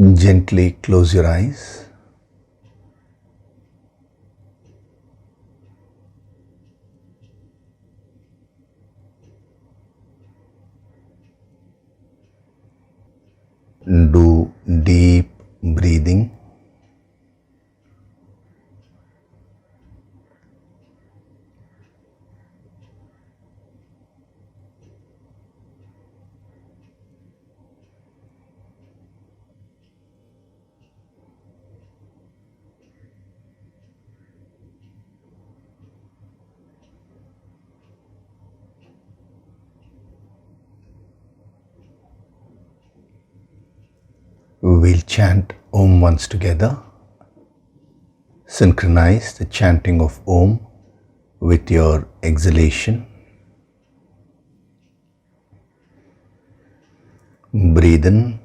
Gently close your eyes. Do deep breathing. We'll chant Om once together. Synchronize the chanting of Om with your exhalation. Breathe in.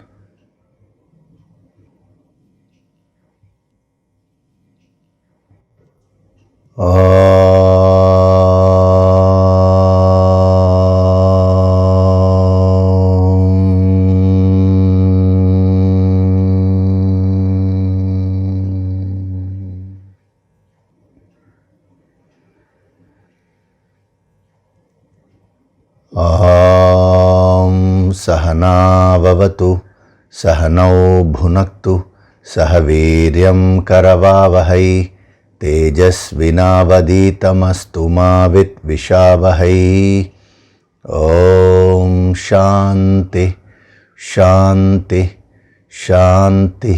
Sahana vavatu, sahanau bhunaktu, sahaviryam karavavahai, tejasvinavaditamastu ma vitvishavahai. Om Shanti, Shanti, Shanti.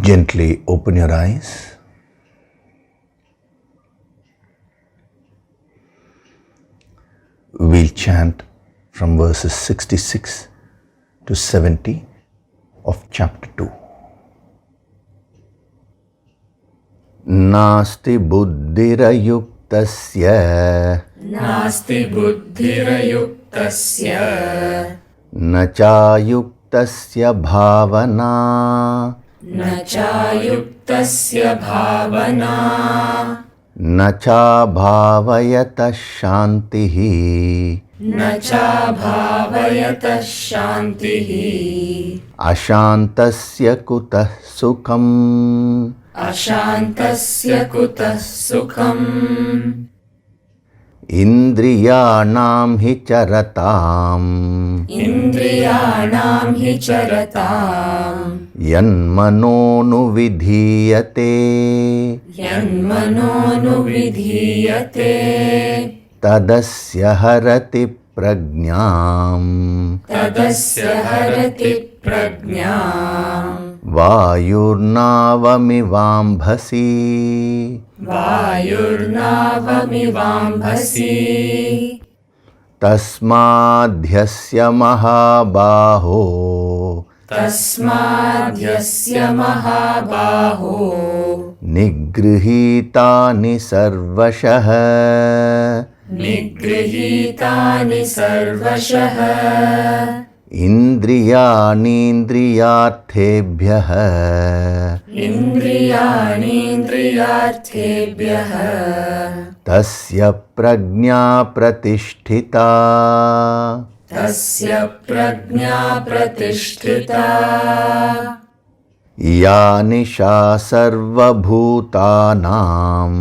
Gently open your eyes. We'll chant from verses 66 to 70 of chapter 2. Nasti buddhirayuktasya, Nasti buddhirayuktasya, nachayuktasya bhavana, nachayuktasya bhavana, nacha bhavayata shantihi, nacha bhavayata shantihi, ashantasya kutah sukham, ashantasya kutah sukham, indriyanam hi charatam, indriyanam hi charatam, yanmano vidhiyate, yanmano vidhiyate, tadasya harati prajñam, tadasya harati prajñam, vayurnavamivambhasi, vayurnavamivambhasi, tasmadhyasya mahabaho, tasmadhyasya mahabaho, nigrihitani sarvashah, nigrihitani sarvashah, indriyanindriyarthebhyah, indriyanindriyarthebhyah, tasya prajña pratisthita, tasya prajña pratisthita, ya nisha sarvabhutanam,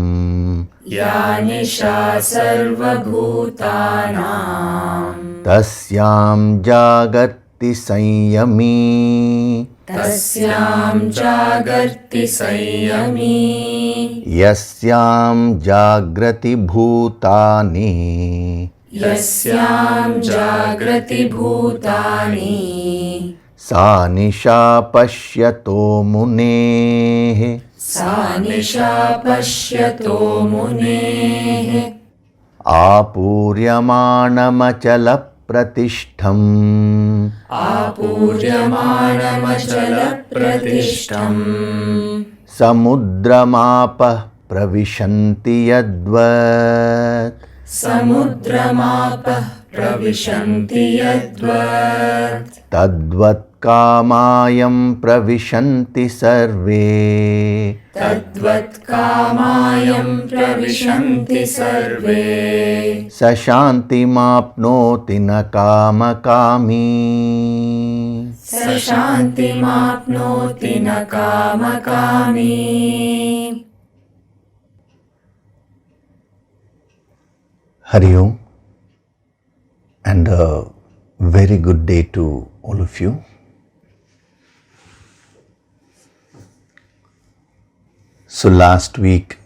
ya nisha sarvabhutanam, tasyam jagarti sanyami, tasyam jagarti sanyami, yasyam jagrati bhutani, yasyam jagrati bhutani, sa nisha pashyato muneः, sa nisha pashyato muneः, आपूर्यमाणमचल प्रतिष्ठम्, आपूर्यमाणमचलप्रतिष्ठम्, समुद्रमापः प्रविशन्ति यद्वत्, समुद्रमापः प्रविशन्ति यद्वत्, तद्वत् kamayam pravishanti sarve. Tadvat kamayam pravishanti sarve. Sashanti mapnoti na kamakami. Sashanti mapnoti na kamakami. Hari Om, and a very good day to all of you. So last week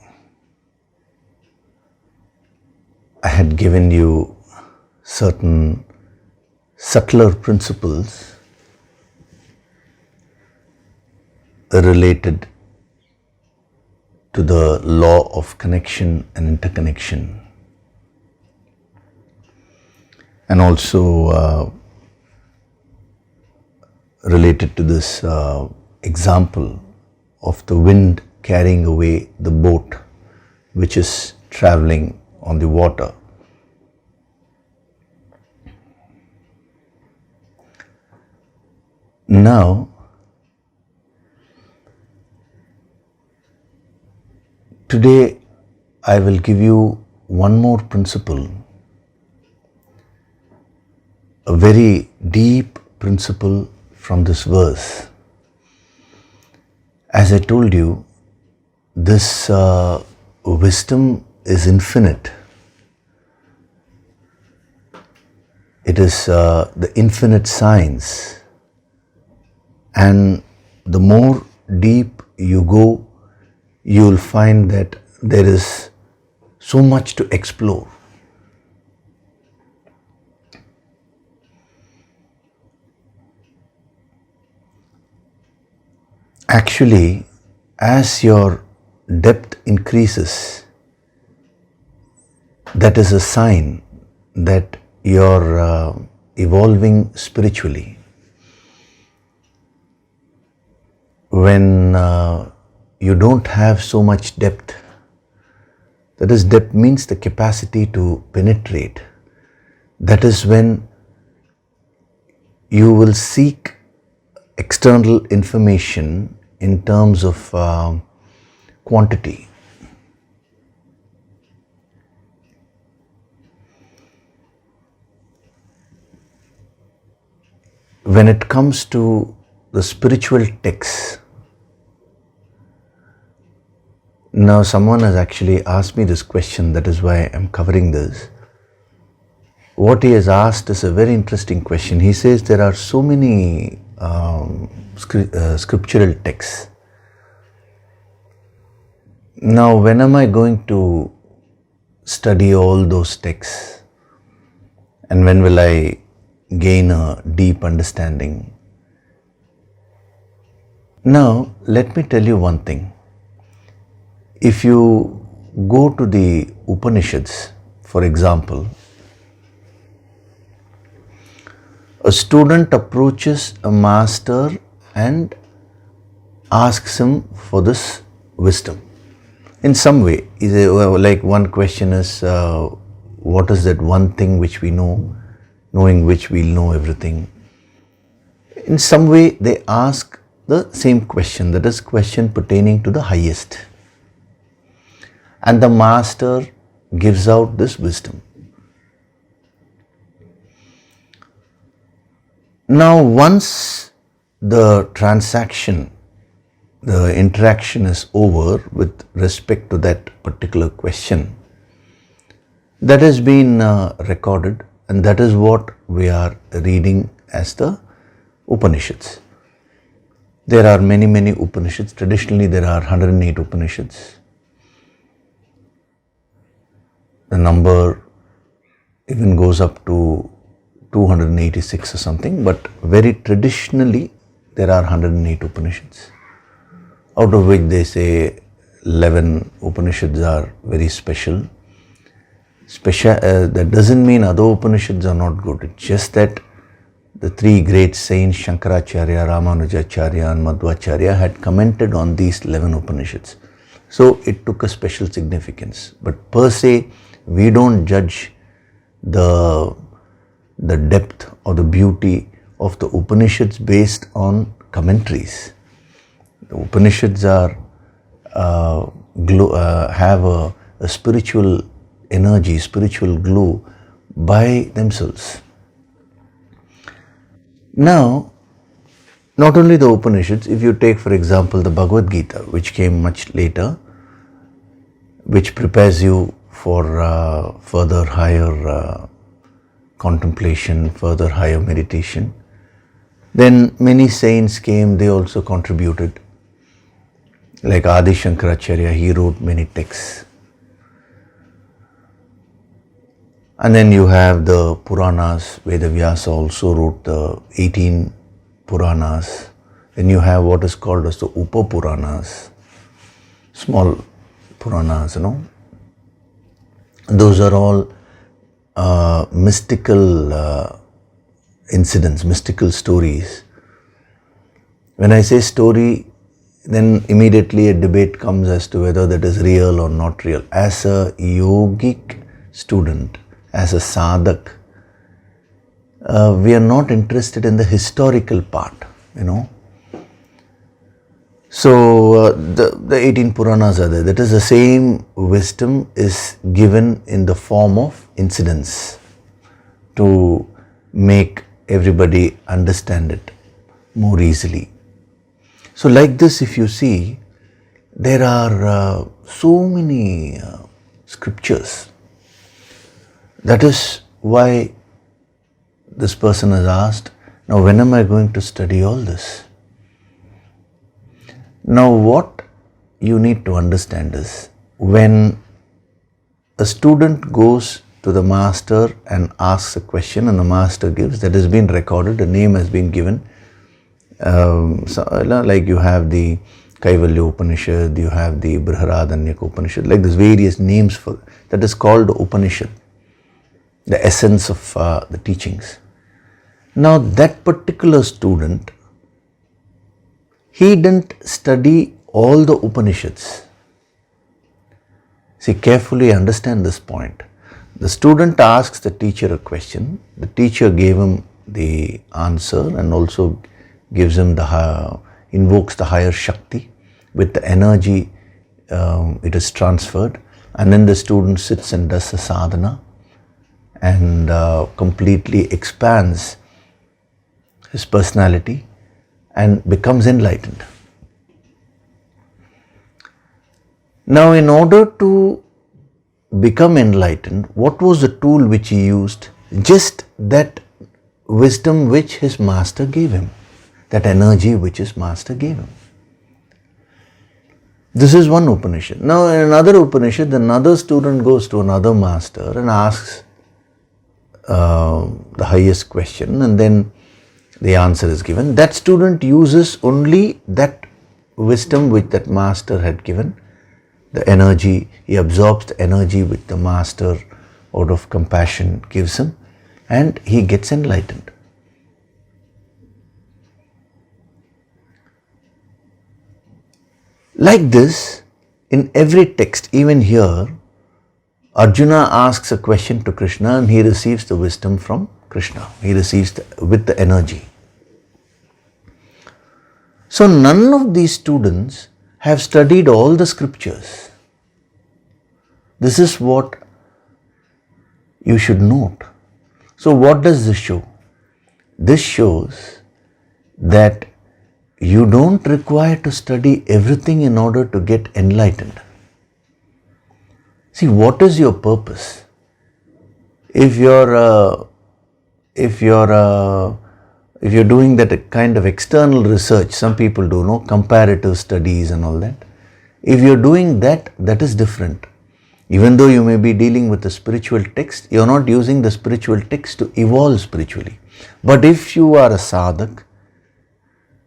I had given you certain subtler principles related to the law of connection and interconnection, and also related to this example of the wind carrying away the boat which is traveling on the water. Now, today I will give you one more principle, a very deep principle from this verse. As I told you, this wisdom is infinite. It is the infinite science, and the more deep you go, you will find that there is so much to explore. Actually, as your depth increases, that is a sign that you're evolving spiritually. When you don't have so much depth, that is, depth means the capacity to penetrate. That is when you will seek external information in terms of quantity. When it comes to the spiritual texts, now someone has actually asked me this question, that is why I'm covering this. What he has asked is a very interesting question. He says there are so many scriptural texts. Now, when am I going to study all those texts? And when will I gain a deep understanding? Now, let me tell you one thing. If you go to the Upanishads, for example, a student approaches a master and asks him for this wisdom. In some way, like one question is, what is that one thing which we know, knowing which we'll know everything? In some way, they ask the same question, that is, question pertaining to the highest. And the master gives out this wisdom. Now, once the transaction, the interaction is over with respect to that particular question, that has been recorded, and that is what we are reading as the Upanishads. There are many, many Upanishads. Traditionally, there are 108 Upanishads. The number even goes up to 286 or something, but very traditionally there are 108 Upanishads, out of which they say 11 Upanishads are very special. That doesn't mean other Upanishads are not good. It's just that the three great saints, Shankaracharya, Ramanujacharya and Madhvacharya, had commented on these 11 Upanishads. So it took a special significance. But per se, we don't judge the depth or the beauty of the Upanishads based on commentaries. The Upanishads are have a spiritual energy, spiritual glow by themselves. Now, not only the Upanishads, if you take for example the Bhagavad Gita, which came much later, which prepares you for further higher contemplation, further higher meditation, then many saints came, they also contributed. Like Adi Shankaracharya, he wrote many texts. And then you have the Puranas, Vedavyasa also wrote the 18 Puranas. Then you have what is called as the Upa Puranas, small Puranas, Those are all mystical incidents, mystical stories. When I say story, then immediately a debate comes as to whether that is real or not real. As a yogic student, as a sadhak, we are not interested in the historical part, So the 18 Puranas are there. That is, the same wisdom is given in the form of incidents to make everybody understand it more easily. So like this, if you see, there are so many scriptures. That is why this person has asked, now when am I going to study all this? Now what you need to understand is, when a student goes to the master and asks a question and the master gives, that has been recorded, a name has been given. Like you have the Kaivalya Upanishad, you have the Briharadanyaka Upanishad, like there's various names for that is called Upanishad, the essence of the teachings. Now that particular student, he didn't study all the Upanishads. See, carefully understand this point. The student asks the teacher a question, the teacher gave him the answer and also gives him invokes the higher Shakti. With the energy it is transferred, and then the student sits and does a sadhana and completely expands his personality and becomes enlightened. Now, in order to become enlightened, what was the tool which he used? Just that wisdom which his master gave him, that energy which his master gave him. This is one Upanishad. Now, in another Upanishad, another student goes to another master and asks the highest question, and then the answer is given. That student uses only that wisdom which that master had given, the energy. He absorbs the energy which the master out of compassion gives him, and he gets enlightened. Like this, in every text, even here, Arjuna asks a question to Krishna and he receives the wisdom from Krishna. He receives with the energy. So none of these students have studied all the scriptures. This is what you should note. So what does this show? This shows that you don't require to study everything in order to get enlightened. See, what is your purpose? If you're doing that kind of external research, some people do, comparative studies and all that. If you're doing that, that is different. Even though you may be dealing with a spiritual text, you're not using the spiritual text to evolve spiritually. But if you are a sadhak,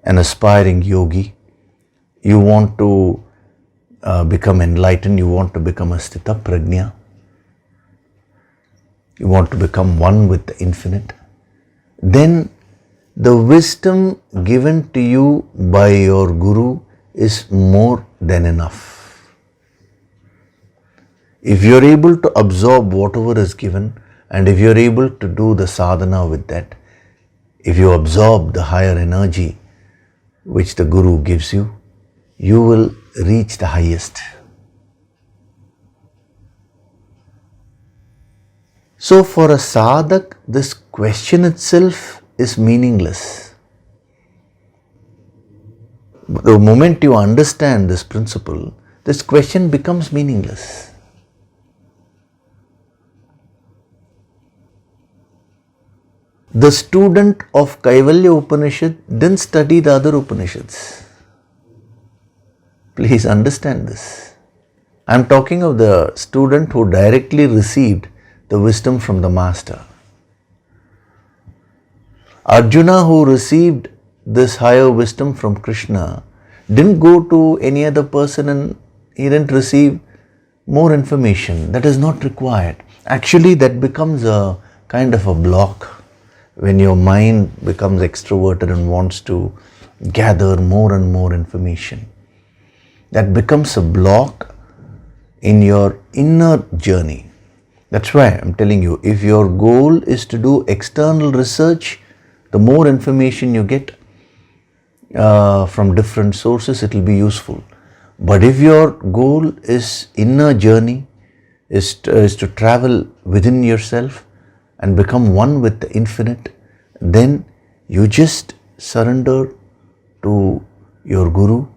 an aspiring yogi, you want to become enlightened, you want to become a sthita prajna, you want to become one with the infinite, then the wisdom given to you by your guru is more than enough. If you're able to absorb whatever is given, and if you're able to do the sadhana with that, if you absorb the higher energy which the Guru gives you, you will reach the highest. So for a sadhak, this question itself is meaningless. The moment you understand this principle, this question becomes meaningless. The student of Kaivalya Upanishad didn't study the other Upanishads. Please understand this. I am talking of the student who directly received the wisdom from the master. Arjuna, who received this higher wisdom from Krishna, didn't go to any other person and he didn't receive more information. That is not required. Actually, that becomes a kind of a block when your mind becomes extroverted and wants to gather more and more information. That becomes a block in your inner journey. That's why I'm telling you, if your goal is to do external research, the more information you get from different sources, it will be useful. But if your goal is inner journey, is to travel within yourself and become one with the infinite, then you just surrender to your Guru,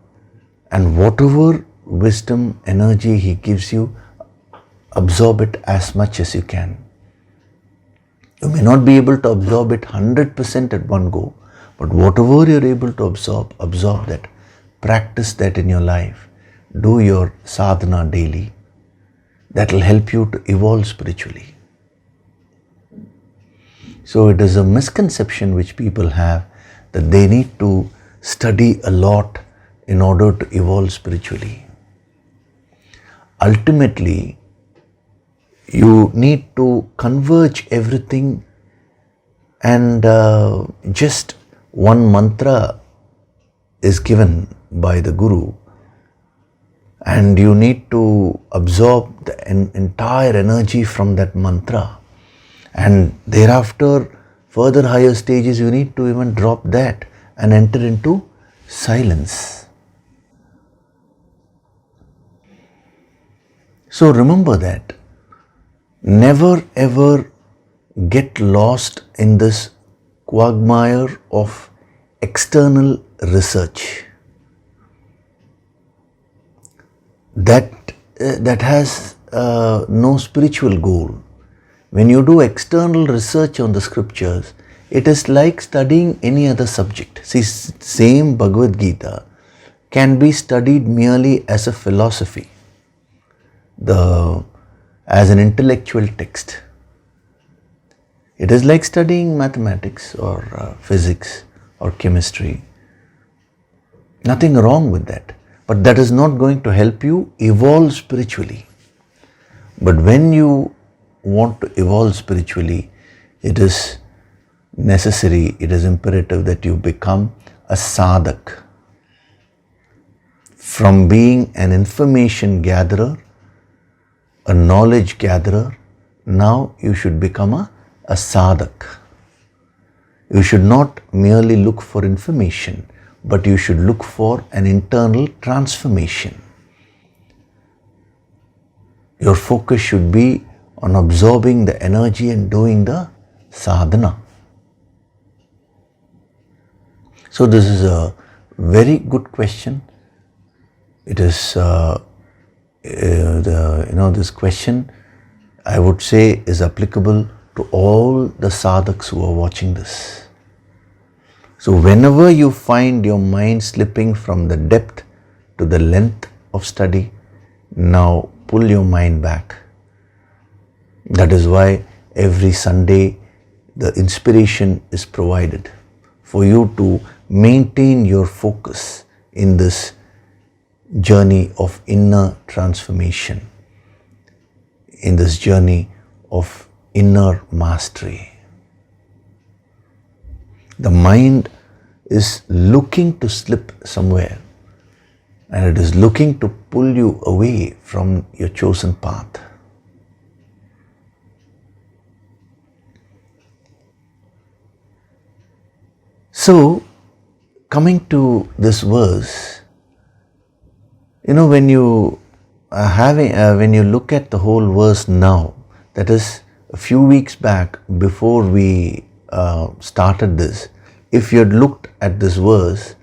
and whatever wisdom, energy he gives you, absorb it as much as you can. You may not be able to absorb it 100% at one go, but whatever you're able to absorb, absorb that. Practice that in your life. Do your sadhana daily. That will help you to evolve spiritually. So it is a misconception which people have that they need to study a lot in order to evolve spiritually. Ultimately, you need to converge everything, and just one mantra is given by the Guru, and you need to absorb the entire energy from that mantra, and thereafter further higher stages you need to even drop that and enter into silence. So remember that. Never ever get lost in this quagmire of external research. That has no spiritual goal. When you do external research on the scriptures, it is like studying any other subject. See, same Bhagavad Gita can be studied merely as a philosophy, as an intellectual text. It is like studying mathematics or physics or chemistry. Nothing wrong with that. But that is not going to help you evolve spiritually. But when you want to evolve spiritually, it is necessary, it is imperative that you become a sadhak. From being an information gatherer, a knowledge gatherer, now you should become a sadhak. You should not merely look for information, but you should look for an internal transformation. Your focus should be on absorbing the energy and doing the sadhana. So this is a very good question. It is this question, I would say, is applicable to all the sadhaks who are watching this. So whenever you find your mind slipping from the depth to the length of study, now pull your mind back. That is why every Sunday the inspiration is provided for you to maintain your focus in this journey of inner transformation, in this journey of inner mastery. The mind is looking to slip somewhere, and it is looking to pull you away from your chosen path. So, coming to this verse, when you when you look at the whole verse now, that is a few weeks back before we started this, if you had looked at this verse,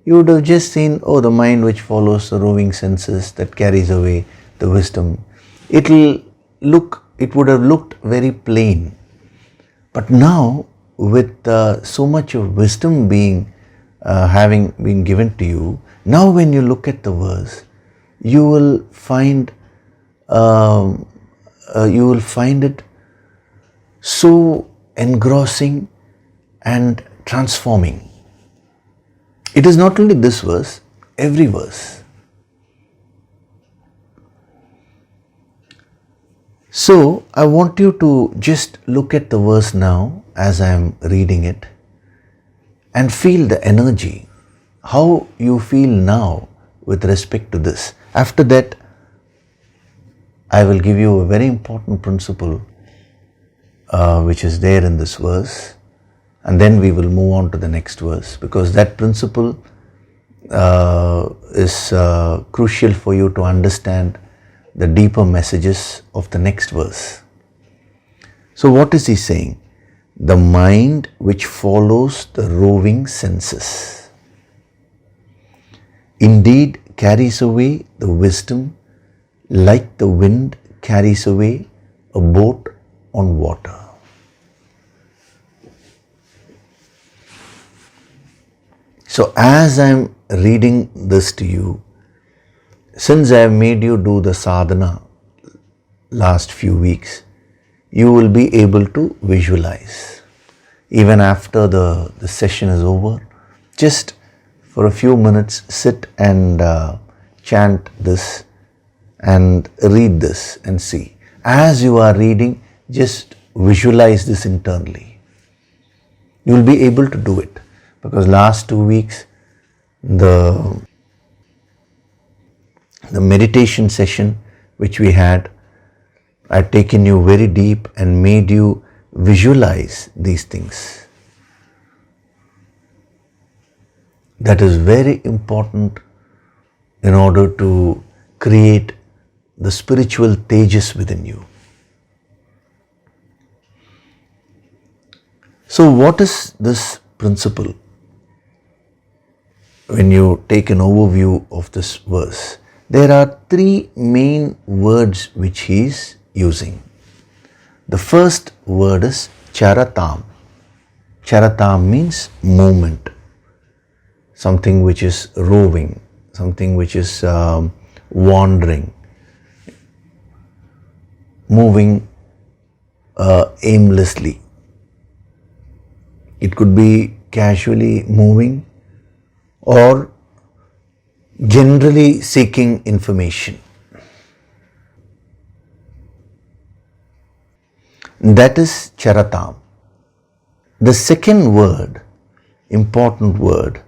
you would have just seen, the mind which follows the roving senses that carries away the wisdom. It would have looked very plain. But now, with so much of wisdom having been given to you, now when you look at the verse, you will find it so engrossing and transforming. It is not only this verse, every verse. So, I want you to just look at the verse now as I am reading it and feel the energy, how you feel now with respect to this. After that, I will give you a very important principle which is there in this verse, and then we will move on to the next verse, because that principle is crucial for you to understand the deeper messages of the next verse. So what is he saying? The mind which follows the roving senses indeed carries away the wisdom like the wind carries away a boat on water. So as I am reading this to you, since I have made you do the sadhana last few weeks, you will be able to visualize. Even after the session is over, just for a few minutes sit and chant this and read this and see. As you are reading, just visualize this internally. You will be able to do it, because last 2 weeks the meditation session which we had, I had taken you very deep and made you visualize these things. That is very important in order to create the spiritual tejas within you. So what is this principle? When you take an overview of this verse, there are 3 main words which he is using. The first word is charatam. Charatam means movement, something which is roving, something which is wandering, moving aimlessly. It could be casually moving or generally seeking information. That is charatam. The second word, important word,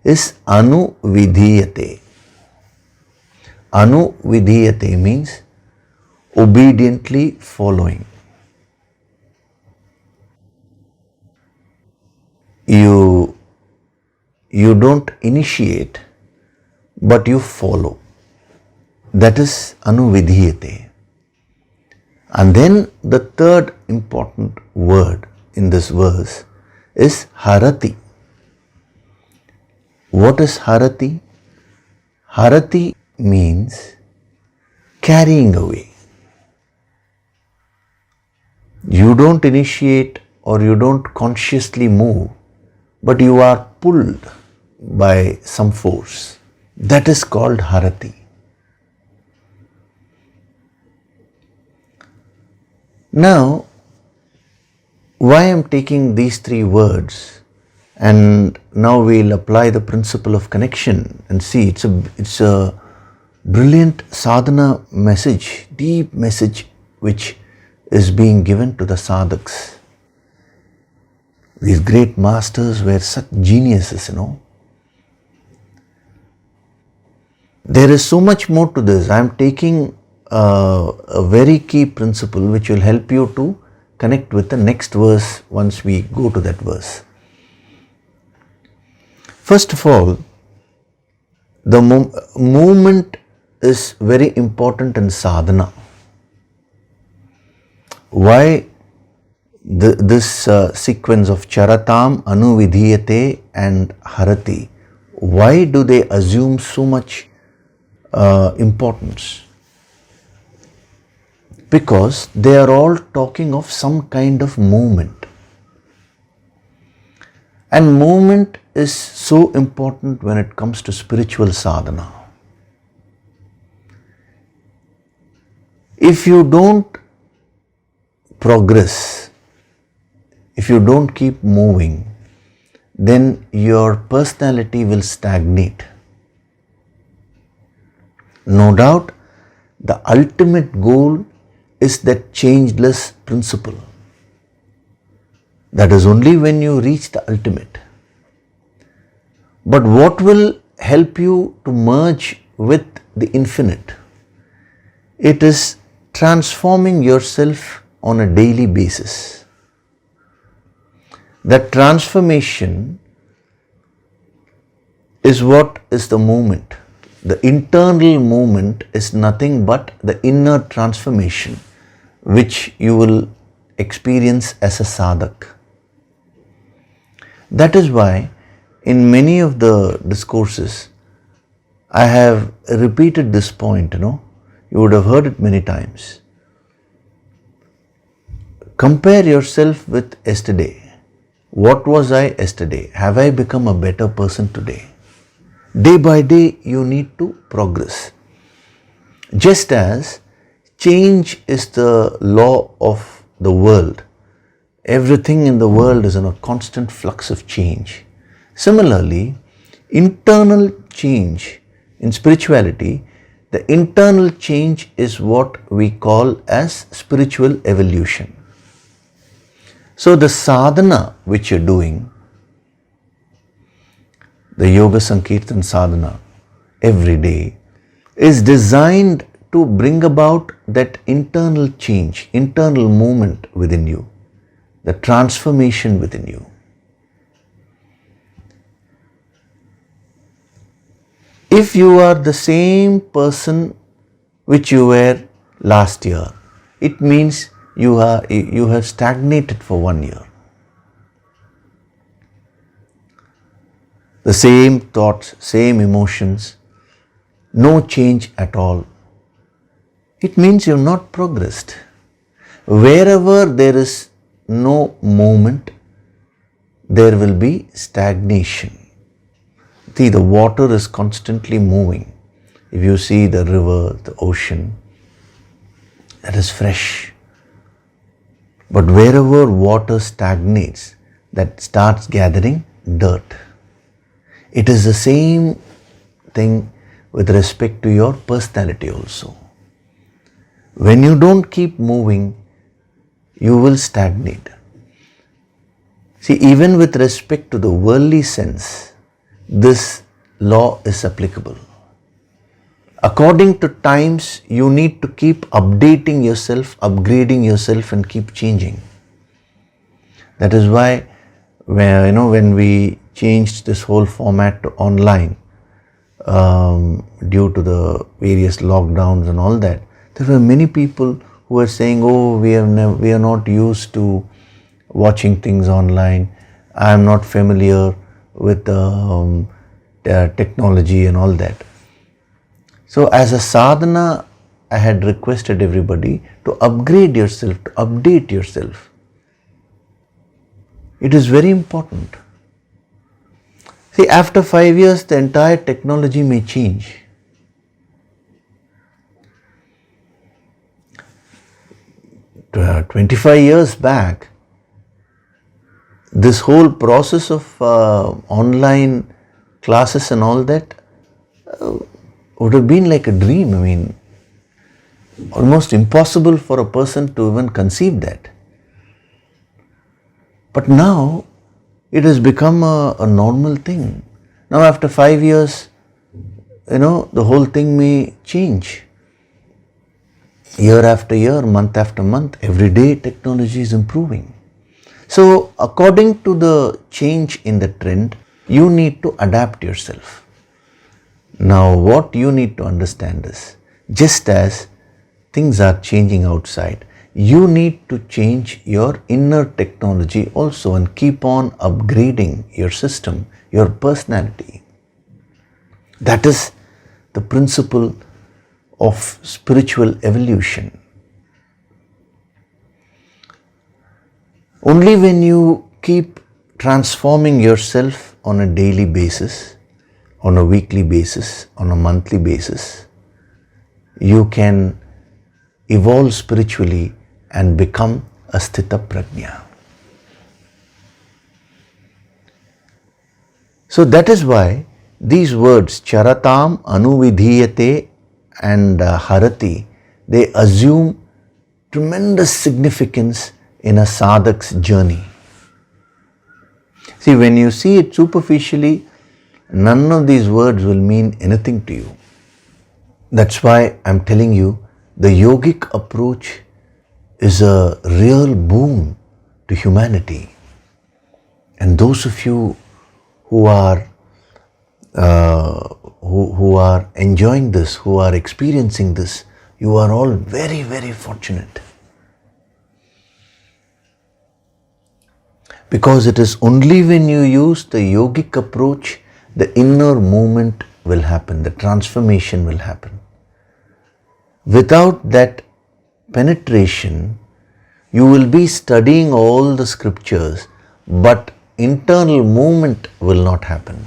is anuvidhiyate. Anuvidhiyate means obediently following. You don't initiate, but you follow. That is anuvidhiyate. And then the third important word in this verse is harati. What is harati? Harati means carrying away. You don't initiate or you don't consciously move, but you are pulled by some force. That is called harati. Now, why I am taking these 3 words, and now we'll apply the principle of connection and see it's a brilliant sadhana message, deep message which is being given to the sadhaks. These great masters were such geniuses, There is so much more to this. I am taking a very key principle which will help you to connect with the next verse once we go to that verse. First of all, the movement is very important in sadhana. Why this sequence of charatam, anuvidhiyate and harati, why do they assume so much importance? Because they are all talking of some kind of movement. And movement is so important when it comes to spiritual sadhana. If you don't progress, if you don't keep moving, then your personality will stagnate. No doubt, the ultimate goal is that changeless principle. That is only when you reach the ultimate. But what will help you to merge with the infinite? It is transforming yourself on a daily basis. That transformation is what is the movement. The internal movement is nothing but the inner transformation which you will experience as a sadhak. That is why in many of the discourses I have repeated this point, you would have heard it many times. Compare yourself with yesterday. What was I yesterday? Have I become a better person today? Day by day you need to progress. Just as change is the law of the world, everything in the world is in a constant flux of change. Similarly, internal change in spirituality, the internal change is what we call as spiritual evolution. So the sadhana which you're doing, the Yoga Sankirtan sadhana every day, is designed to bring about that internal change, internal movement within you, the transformation within you. If you are the same person which you were last year, it means you have stagnated for 1 year. The same thoughts, same emotions, no change at all. It means you have not progressed. Wherever there is no movement, there will be stagnation. See, the water is constantly moving. If you see the river, the ocean, that is fresh. But wherever water stagnates, that starts gathering dirt. It is the same thing with respect to your personality also. When you don't keep moving, you will stagnate. See, even with respect to the worldly sense, this law is applicable. According to times, you need to keep updating yourself, upgrading yourself and keep changing. That is why when we changed this whole format to online due to the various lockdowns and all that, there were many people who were saying, oh, we are not used to watching things online. I am not familiar with technology and all that. So as a sadhana, I had requested everybody to upgrade yourself, to update yourself. It is very important. See, after 5 years, the entire technology may change. To 25 years back, this whole process of online classes and all that would have been like a dream. I mean, almost impossible for a person to even conceive that. But now, it has become a normal thing. Now after 5 years, the whole thing may change. Year after year, month after month, every day technology is improving. So according to the change in the trend, You need to adapt yourself. Now what you need to understand is, just as things are changing outside, you need to change your inner technology also and keep on upgrading your system, your personality. That is the principle of spiritual evolution. Only when you keep transforming yourself on a daily basis, on a weekly basis, on a monthly basis, you can evolve spiritually and become a sthita prajna. So that is why these words charatam, anuvidhiyate and harati, they assume tremendous significance in a sadhak's journey. See, when you see it superficially, none of these words will mean anything to you. That's why I'm telling you, the yogic approach is a real boon to humanity. And those of you who are enjoying this, who are experiencing this, you are all very, very fortunate. Because it is only when you use the yogic approach, the inner movement will happen, the transformation will happen. Without that penetration, you will be studying all the scriptures, but internal movement will not happen.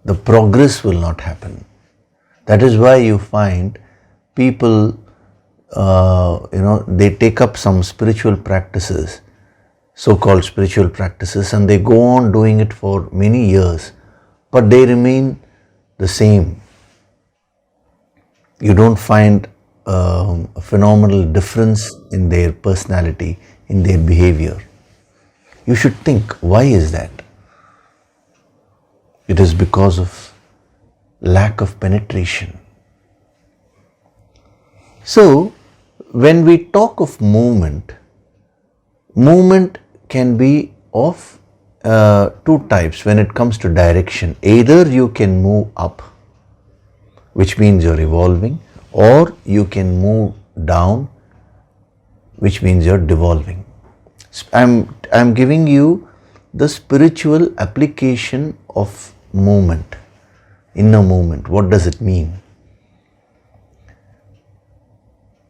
The progress will not happen. That is why you find people, they take up some spiritual practices, so-called spiritual practices, and they go on doing it for many years, but they remain the same. You don't find a phenomenal difference in their personality, in their behavior. You should think, why is that? It is because of lack of penetration. So, when we talk of movement can be of two types when it comes to direction. Either you can move up, which means you're evolving, or you can move down, which means you're devolving. I'm giving you the spiritual application of movement, inner movement. What does it mean?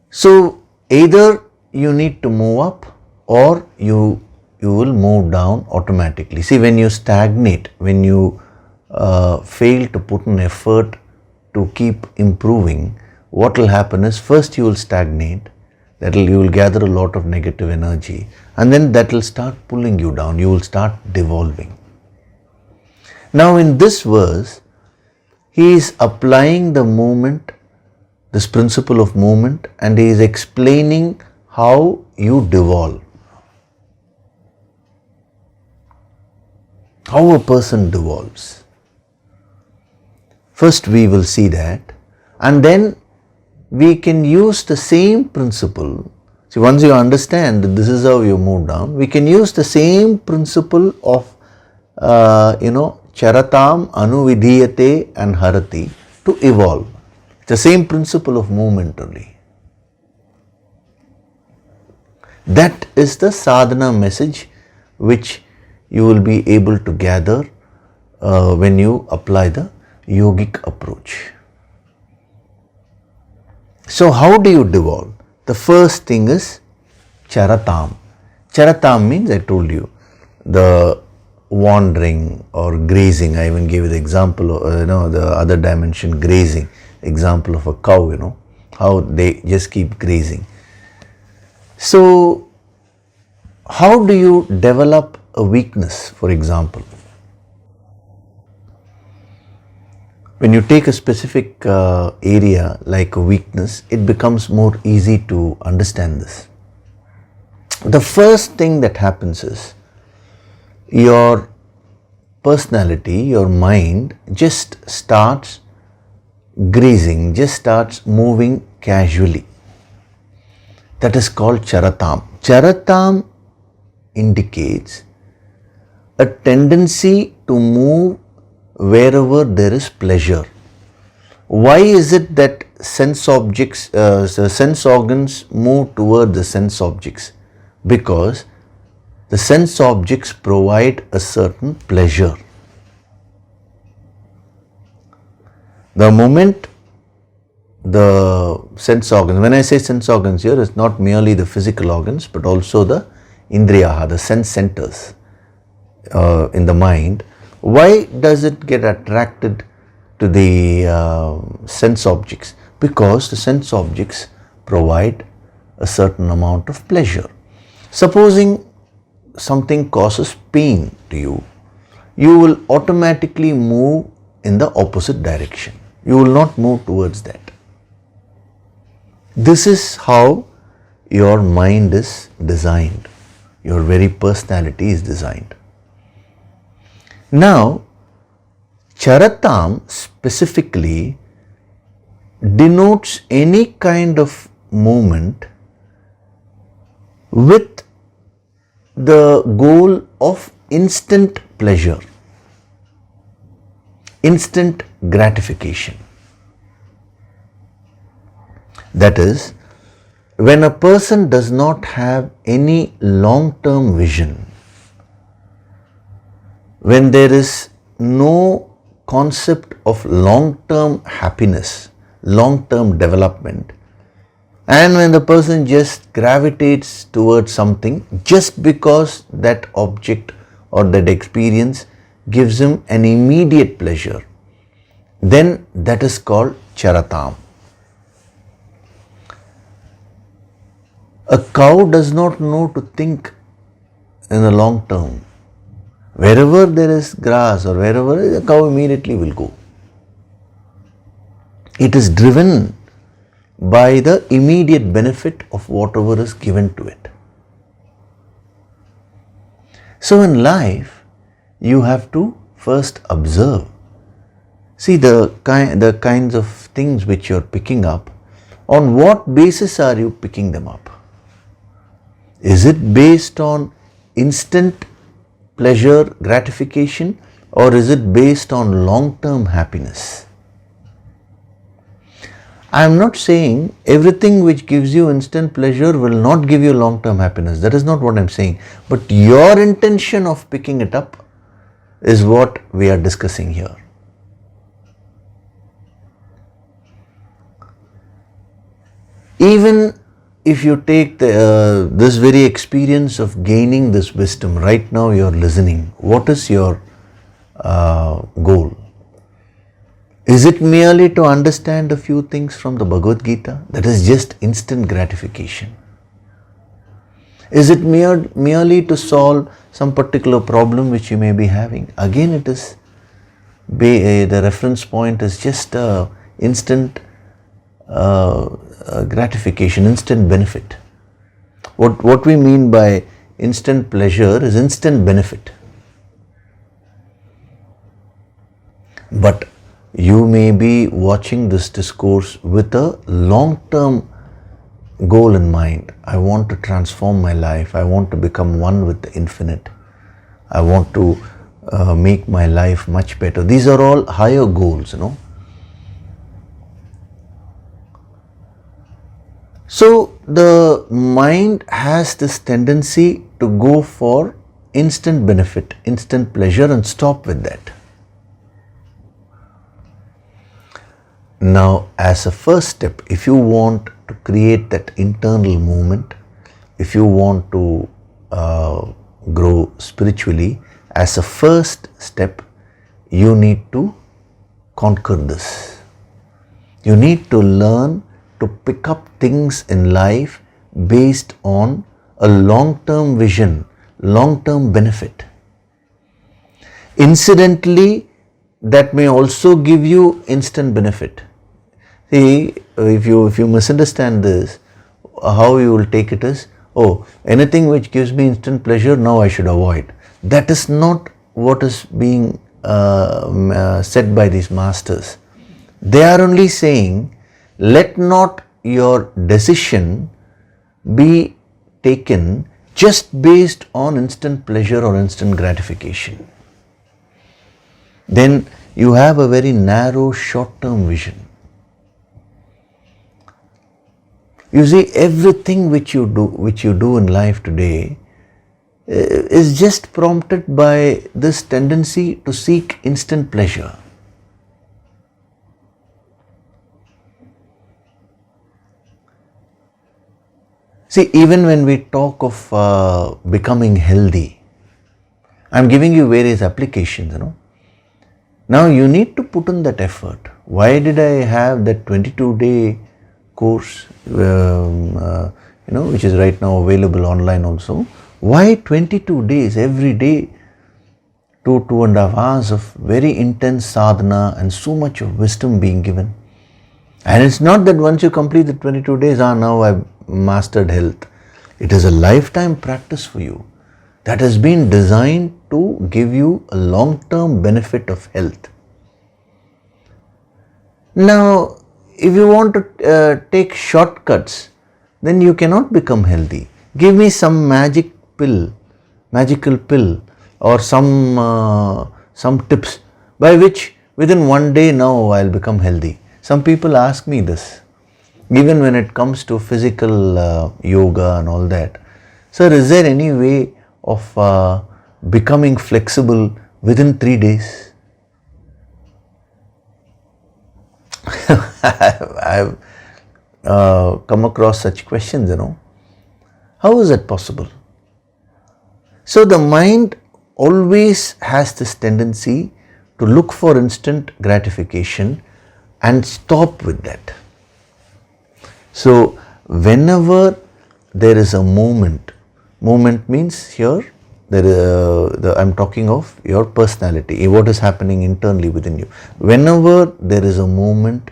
So either you need to move up or you will move down automatically. See, when you stagnate, when you fail to put an effort to keep improving, what will happen is first you will stagnate, you will gather a lot of negative energy, and then that will start pulling you down, you will start devolving. Now in this verse, he is applying the movement, this principle of movement, and he is explaining how you devolve. How a person devolves. First we will see that, and then we can use the same principle. See, once you understand that this is how you move down, we can use the same principle of charatam, anuvidhiyate and harati to evolve. It's the same principle of movement only. That is the sadhana message which you will be able to gather when you apply the yogic approach. So how do you devolve? The first thing is charatam. Charatam means, I told you, the wandering or grazing. I even gave you the example of, the other dimension, grazing. Example of a cow, how they just keep grazing. So how do you develop a weakness, for example? When you take a specific area like a weakness, it becomes more easy to understand this. The first thing that happens is your personality, your mind just starts grazing, just starts moving casually. That is called charatam. Charatam indicates a tendency to move wherever there is pleasure. Why is it that sense objects, the sense organs move toward the sense objects? Because the sense objects provide a certain pleasure. The moment the sense organs, when I say sense organs here, it's not merely the physical organs but also the indriyaha, the sense centers in the mind. Why does it get attracted to the sense objects? Because the sense objects provide a certain amount of pleasure. Supposing something causes pain to you, you will automatically move in the opposite direction. You will not move towards that. This is how your mind is designed. Your very personality is designed. Now, Charatam specifically denotes any kind of movement with the goal of instant pleasure, instant gratification. That is, when a person does not have any long-term vision, when there is no concept of long-term happiness, long-term development, and when the person just gravitates towards something just because that object or that experience gives him an immediate pleasure, then that is called Charatam. A cow does not know to think in the long term. Wherever there is grass or wherever, the cow immediately will go. It is driven by the immediate benefit of whatever is given to it. So in life, you have to first observe. See the kinds of things which you are picking up. On what basis are you picking them up? Is it based on instant pleasure, gratification, or is it based on long-term happiness? I am not saying everything which gives you instant pleasure will not give you long-term happiness. That is not what I am saying. But your intention of picking it up is what we are discussing here. Even if you take this very experience of gaining this wisdom, right now you are listening, what is your goal? Is it merely to understand a few things from the Bhagavad Gita? That is just instant gratification. Is it merely to solve some particular problem which you may be having? Again, it is the reference point is just instant gratification, instant benefit. What we mean by instant pleasure is instant benefit. But you may be watching this discourse with a long-term goal in mind. I want to transform my life. I want to become one with the infinite. I want to make my life much better. These are all higher goals, So the mind has this tendency to go for instant benefit, instant pleasure, and stop with that. Now, as a first step, if you want to create that internal movement, if you want to grow spiritually, as a first step, you need to conquer this. You need to learn to pick up things in life based on a long-term vision, long-term benefit. Incidentally, that may also give you instant benefit. See, if you misunderstand this, how you will take it is, oh, anything which gives me instant pleasure, now I should avoid. That is not what is being said by these masters. They are only saying, let not your decision be taken just based on instant pleasure or instant gratification. then you have a very narrow short-term vision. You see, everything which you do in life today is just prompted by this tendency to seek instant pleasure. See, even when we talk of becoming healthy, I'm giving you various applications, Now you need to put in that effort. Why did I have that 22-day course, which is right now available online also? Why 22 days, every day, 2.5 hours of very intense sadhana and so much of wisdom being given? And it's not that once you complete the 22 days, now I've mastered health. It is a lifetime practice for you that has been designed to give you a long-term benefit of health. Now, if you want to take shortcuts, then you cannot become healthy. Give me some magical pill or some tips by which within one day now I'll become healthy. Some people ask me this, even when it comes to physical yoga and all that. Sir, is there any way of becoming flexible within 3 days? I've come across such questions, How is that possible? So the mind always has this tendency to look for instant gratification and stop with that. So whenever there is a moment means here I'm talking of your personality, what is happening internally within you. Whenever there is a moment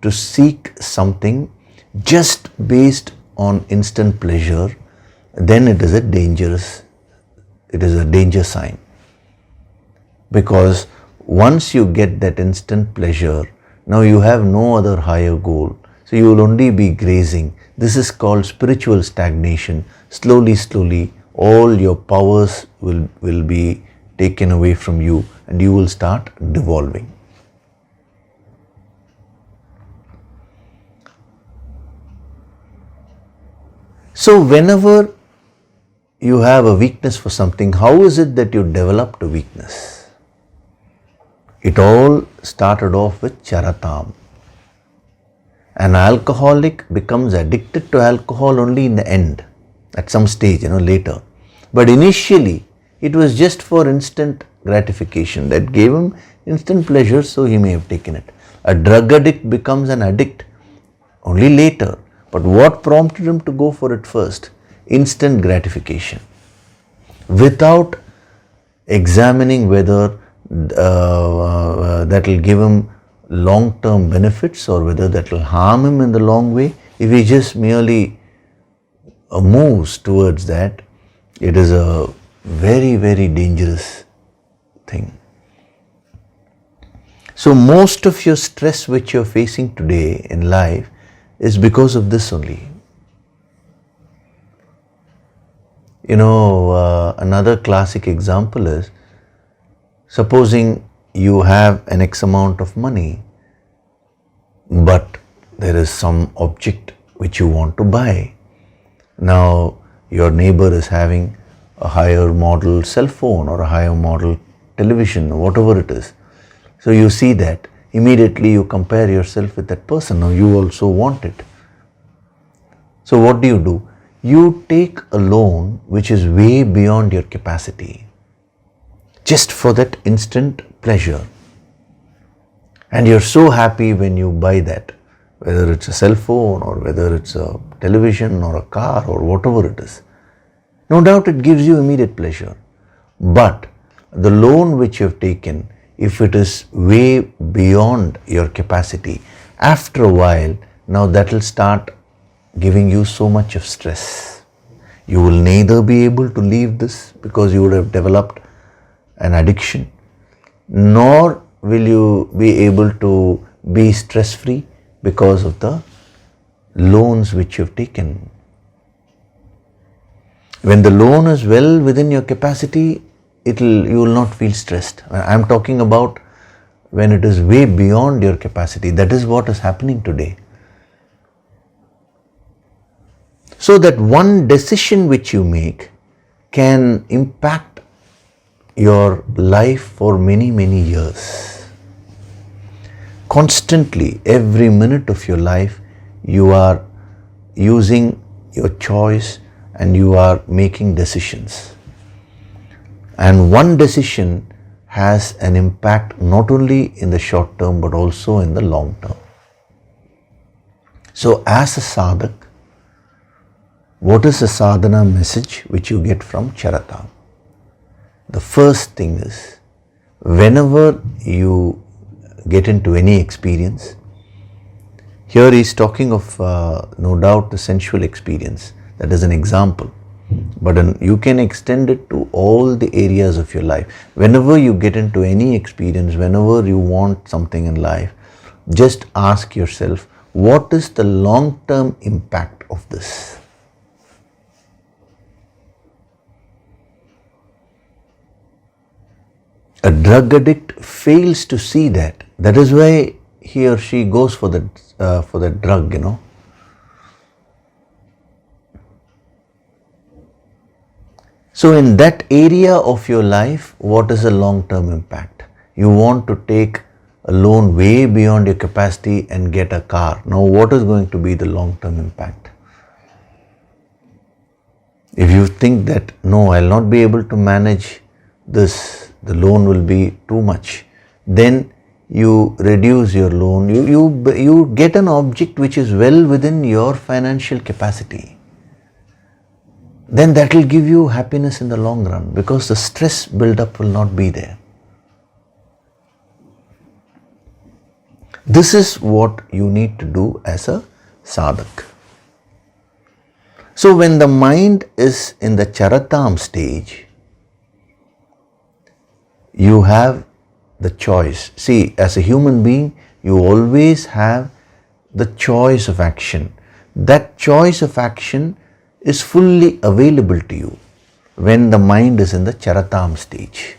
to seek something just based on instant pleasure, then it is a danger sign. Because once you get that instant pleasure, now you have no other higher goal. So you will only be grazing. This is called spiritual stagnation. Slowly, all your powers will be taken away from you and you will start devolving. So whenever you have a weakness for something, how is it that you developed a weakness? It all started off with charatam. An alcoholic becomes addicted to alcohol only in the end, at some stage, later. But initially, it was just for instant gratification that gave him instant pleasure, so he may have taken it. A drug addict becomes an addict only later. But what prompted him to go for it first? Instant gratification. Without examining whether that will give him long-term benefits or whether that will harm him in the long way. If he just merely moves towards that, it is a very, very dangerous thing. So most of your stress which you're facing today in life is because of this only. Another classic example is, supposing you have an X amount of money, but there is some object which you want to buy. Now, your neighbor is having a higher model cell phone or a higher model television or whatever it is. So you see that, immediately you compare yourself with that person. Now you also want it. So what do? You take a loan which is way beyond your capacity, just for that instant pleasure. And you're so happy when you buy that, whether it's a cell phone or whether it's a television or a car or whatever it is. No doubt it gives you immediate pleasure. But the loan which you've taken, if it is way beyond your capacity, after a while, now that will start giving you so much of stress. You will neither be able to leave this because you would have developed an addiction, nor will you be able to be stress-free because of the loans which you've taken. When the loan is well within your capacity, you will not feel stressed. I am talking about when it is way beyond your capacity. That is what is happening today. So that one decision which you make can impact your life for many, many years. Constantly, every minute of your life, you are using your choice and you are making decisions. And one decision has an impact not only in the short term but also in the long term. So as a sadhak, what is the sadhana message which you get from Charata? The first thing is, whenever you get into any experience, here he is talking of no doubt the sensual experience, that is an example, but you can extend it to all the areas of your life. Whenever you get into any experience, whenever you want something in life, just ask yourself, what is the long-term impact of this? A drug addict fails to see that. That is why he or she goes for the drug, you know. So in that area of your life, what is the long-term impact? You want to take a loan way beyond your capacity and get a car. Now what is going to be the long-term impact? If you think that, no, I'll not be able to manage this, the loan will be too much, then you reduce your loan, you get an object which is well within your financial capacity. Then that will give you happiness in the long run, because the stress build-up will not be there. This is what you need to do as a sadhak. So when the mind is in the charatam stage, you have the choice. See, as a human being, you always have the choice of action. That choice of action is fully available to you when the mind is in the charatam stage.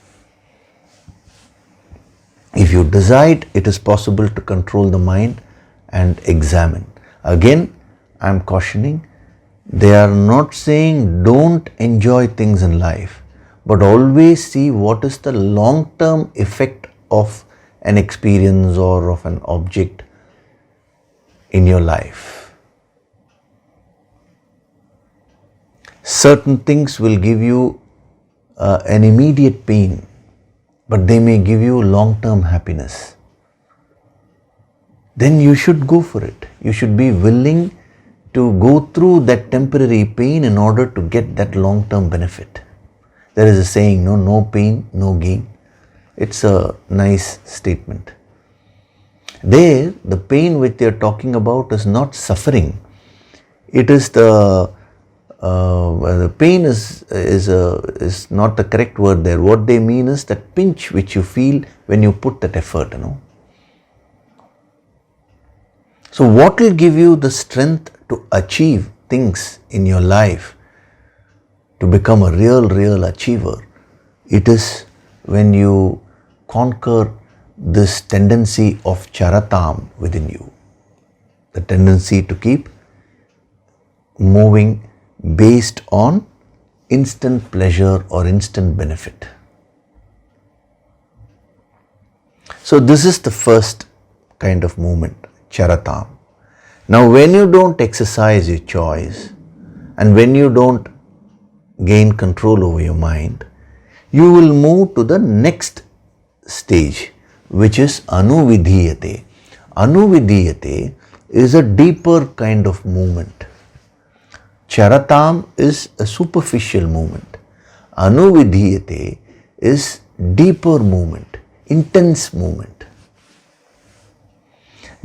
If you decide, it is possible to control the mind and examine. Again, I am cautioning, they are not saying don't enjoy things in life, but always see what is the long-term effect of an experience or of an object in your life. Certain things will give you an immediate pain, but they may give you long-term happiness. Then you should go for it. You should be willing to go through that temporary pain in order to get that long-term benefit. There is a saying, no pain, no gain. It's a nice statement. There, the pain which they are talking about is not suffering. It is the pain is not the correct word there. What they mean is that pinch which you feel when you put that effort, you know. So what will give you the strength to achieve things in your life, to become a real achiever? It is when you conquer this tendency of charatam within you, the tendency to keep moving based on instant pleasure or instant benefit. So this is the first kind of movement, charatam. Now when you don't exercise your choice and when you don't gain control over your mind, you will move to the next stage, which is anuvidhiyate. Anuvidhiyate is a deeper kind of movement. Charatam is a superficial movement. Anuvidhiyate is deeper movement, intense movement.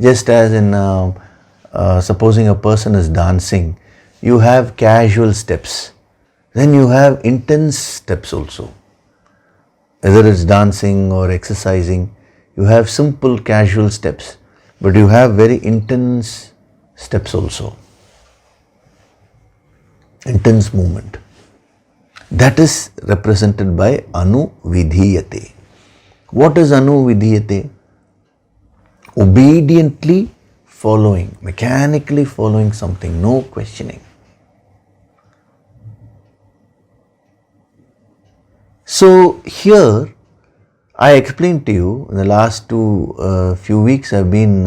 Just as in supposing a person is dancing, you have casual steps, then you have intense steps also. Whether it's dancing or exercising, you have simple casual steps, but you have very intense steps also. Intense movement. That is represented by anuvidhiyate. What is anuvidhiyate? Obediently following, mechanically following something, no questioning. So here I explained to you in the last few weeks I've been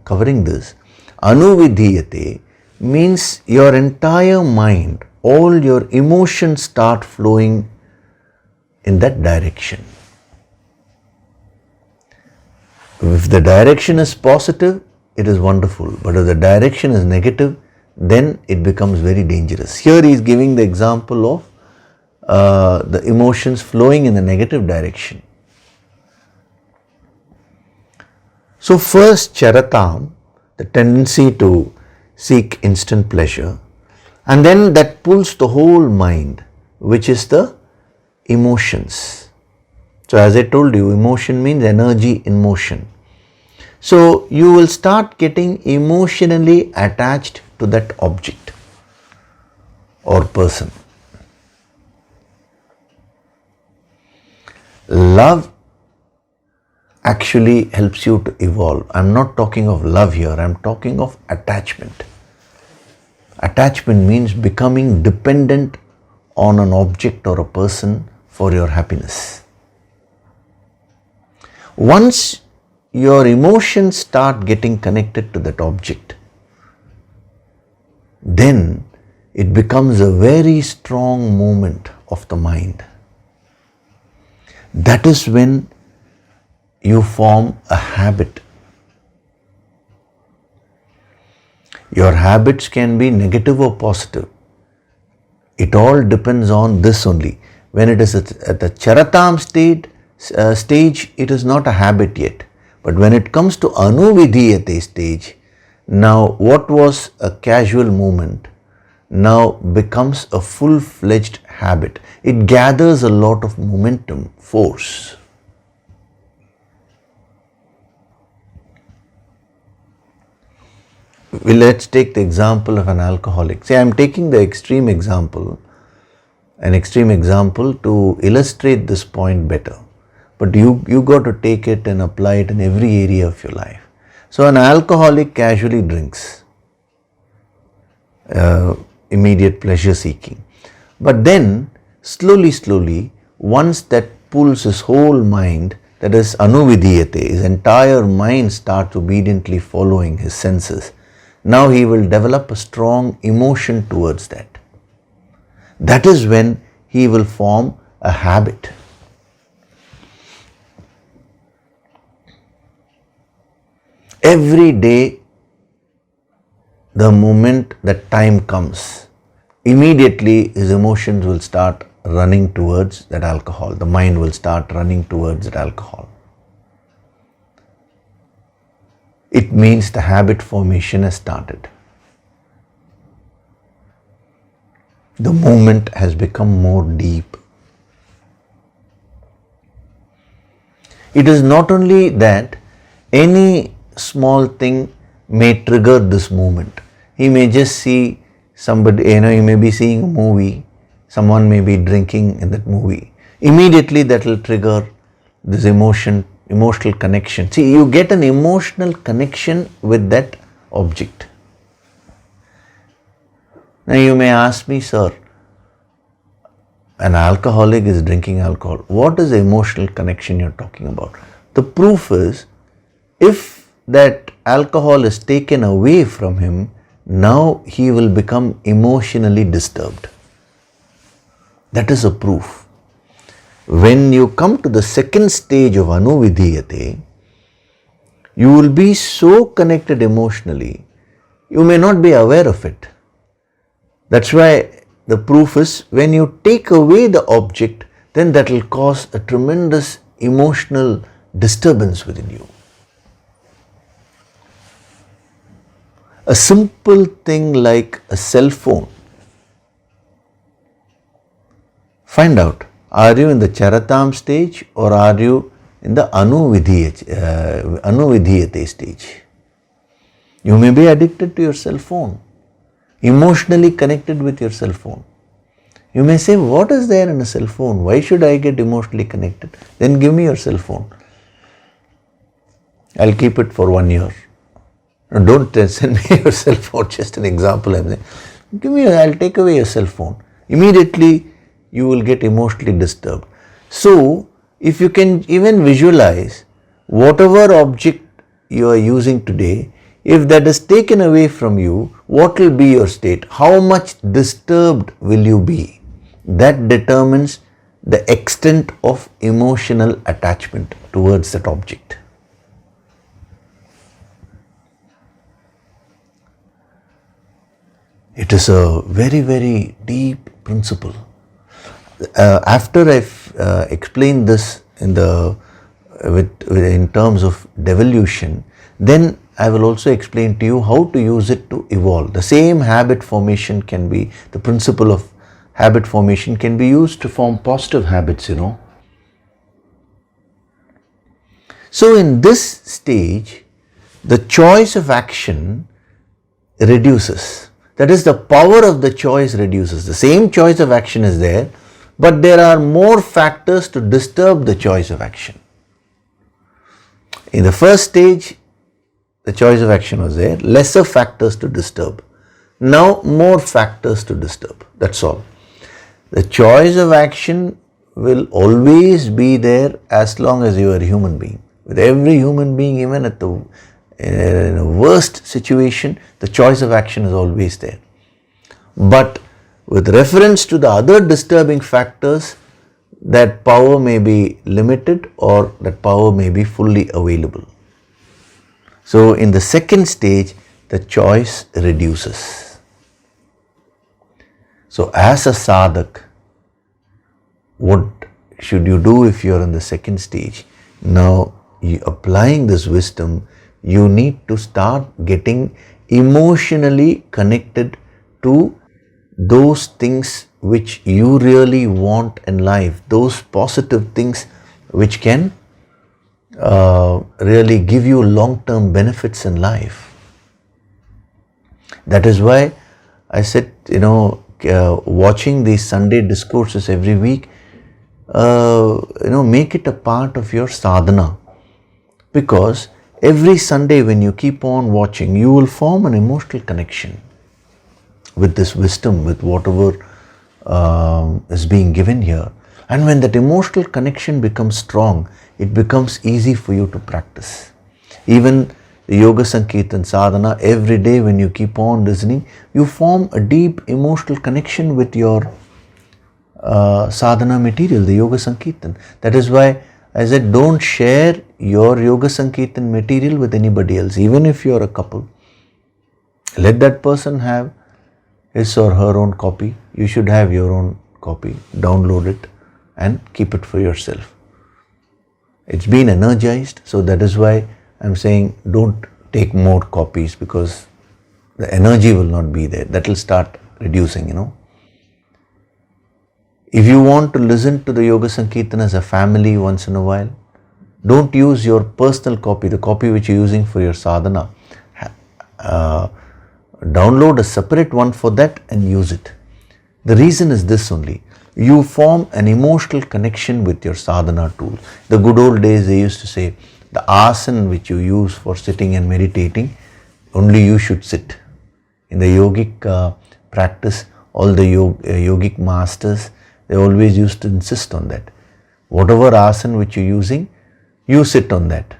covering this. Anuvidhiyate means your entire mind, all your emotions start flowing in that direction. If the direction is positive, it is wonderful. But if the direction is negative, then it becomes very dangerous. Here he is giving the example of the emotions flowing in the negative direction. So first charatam, the tendency to seek instant pleasure, and then that pulls the whole mind, which is the emotions. So as I told you, emotion means energy in motion. So you will start getting emotionally attached to that object or person. Love actually helps you to evolve. I'm not talking of love here, I'm talking of attachment. Attachment means becoming dependent on an object or a person for your happiness. Once your emotions start getting connected to that object, then it becomes a very strong movement of the mind. That is when you form a habit. Your habits can be negative or positive. It all depends on this only. When it is at the charatam stage, it is not a habit yet. But when it comes to anuvidhiyate stage, now what was a casual movement now becomes a full-fledged habit. It gathers a lot of momentum, force. Well, let's take the example of an alcoholic. See, I am taking the extreme example to illustrate this point better. But you got to take it and apply it in every area of your life. So an alcoholic casually drinks, immediate pleasure seeking. But then slowly, once that pulls his whole mind, that is anuvidhiyate, his entire mind starts obediently following his senses. Now he will develop a strong emotion towards that. That is when he will form a habit. Every day, the moment that time comes, immediately his emotions will start running towards that alcohol. The mind will start running towards that alcohol. It means the habit formation has started. The movement has become more deep. It is not only that any small thing may trigger this movement. He may just see somebody, he may be seeing a movie, someone may be drinking in that movie. Immediately that will trigger this emotional connection. See, you get an emotional connection with that object. Now you may ask me, sir, an alcoholic is drinking alcohol. What is the emotional connection you're talking about? The proof is, if that alcohol is taken away from him, now he will become emotionally disturbed. That is a proof. When you come to the second stage of anuvidhiyate, you will be so connected emotionally, you may not be aware of it. That's why the proof is, when you take away the object, then that will cause a tremendous emotional disturbance within you. A simple thing like a cell phone. Find out, are you in the charatam stage or are you in the anuvidhiyate stage? You may be addicted to your cell phone, emotionally connected with your cell phone. You may say, what is there in a cell phone? Why should I get emotionally connected? Then give me your cell phone. I'll keep it for 1 year. No, don't send me your cell phone, just an example I'm saying. I'll take away your cell phone. Immediately you will get emotionally disturbed. So, if you can even visualize whatever object you are using today, if that is taken away from you, what will be your state? How much disturbed will you be? That determines the extent of emotional attachment towards that object. It is a very, very deep principle. After I've explained this in terms of devolution, then I will also explain to you how to use it to evolve. The same habit formation can be, the principle of habit formation can be used to form positive habits, So in this stage, the choice of action reduces. That is, the power of the choice reduces. The same choice of action is there, but there are more factors to disturb the choice of action. In the first stage, the choice of action was there, lesser factors to disturb. Now more factors to disturb. That's all. The choice of action will always be there as long as you are a human being. With every human being, even in the worst situation, the choice of action is always there. But with reference to the other disturbing factors, that power may be limited or that power may be fully available. So in the second stage, the choice reduces. So as a sadhak, what should you do if you are in the second stage? Now, applying this wisdom, you need to start getting emotionally connected to those things which you really want in life, those positive things which can really give you long-term benefits in life. That is why I said, watching these Sunday discourses every week, make it a part of your sadhana. Because every Sunday when you keep on watching, you will form an emotional connection with this wisdom, with whatever is being given here. And when that emotional connection becomes strong, it becomes easy for you to practice. Even the Yoga Sankirtan sadhana, every day when you keep on listening, you form a deep emotional connection with your sadhana material, the Yoga Sankirtan. That is why I said, don't share your Yoga Sankirtan material with anybody else, even if you are a couple. Let that person have his or her own copy. You should have your own copy. Download it and keep it for yourself. It's been energized, so that is why I'm saying don't take more copies, because the energy will not be there. That will start reducing, If you want to listen to the Yoga Sankirtan as a family once in a while, don't use your personal copy, the copy which you're using for your sadhana. Download a separate one for that and use it. The reason is this only. You form an emotional connection with your sadhana tool. The good old days, they used to say, the asana which you use for sitting and meditating, only you should sit. In the yogic practice, all the yogic masters, they always used to insist on that. Whatever asana which you're using, you sit on that.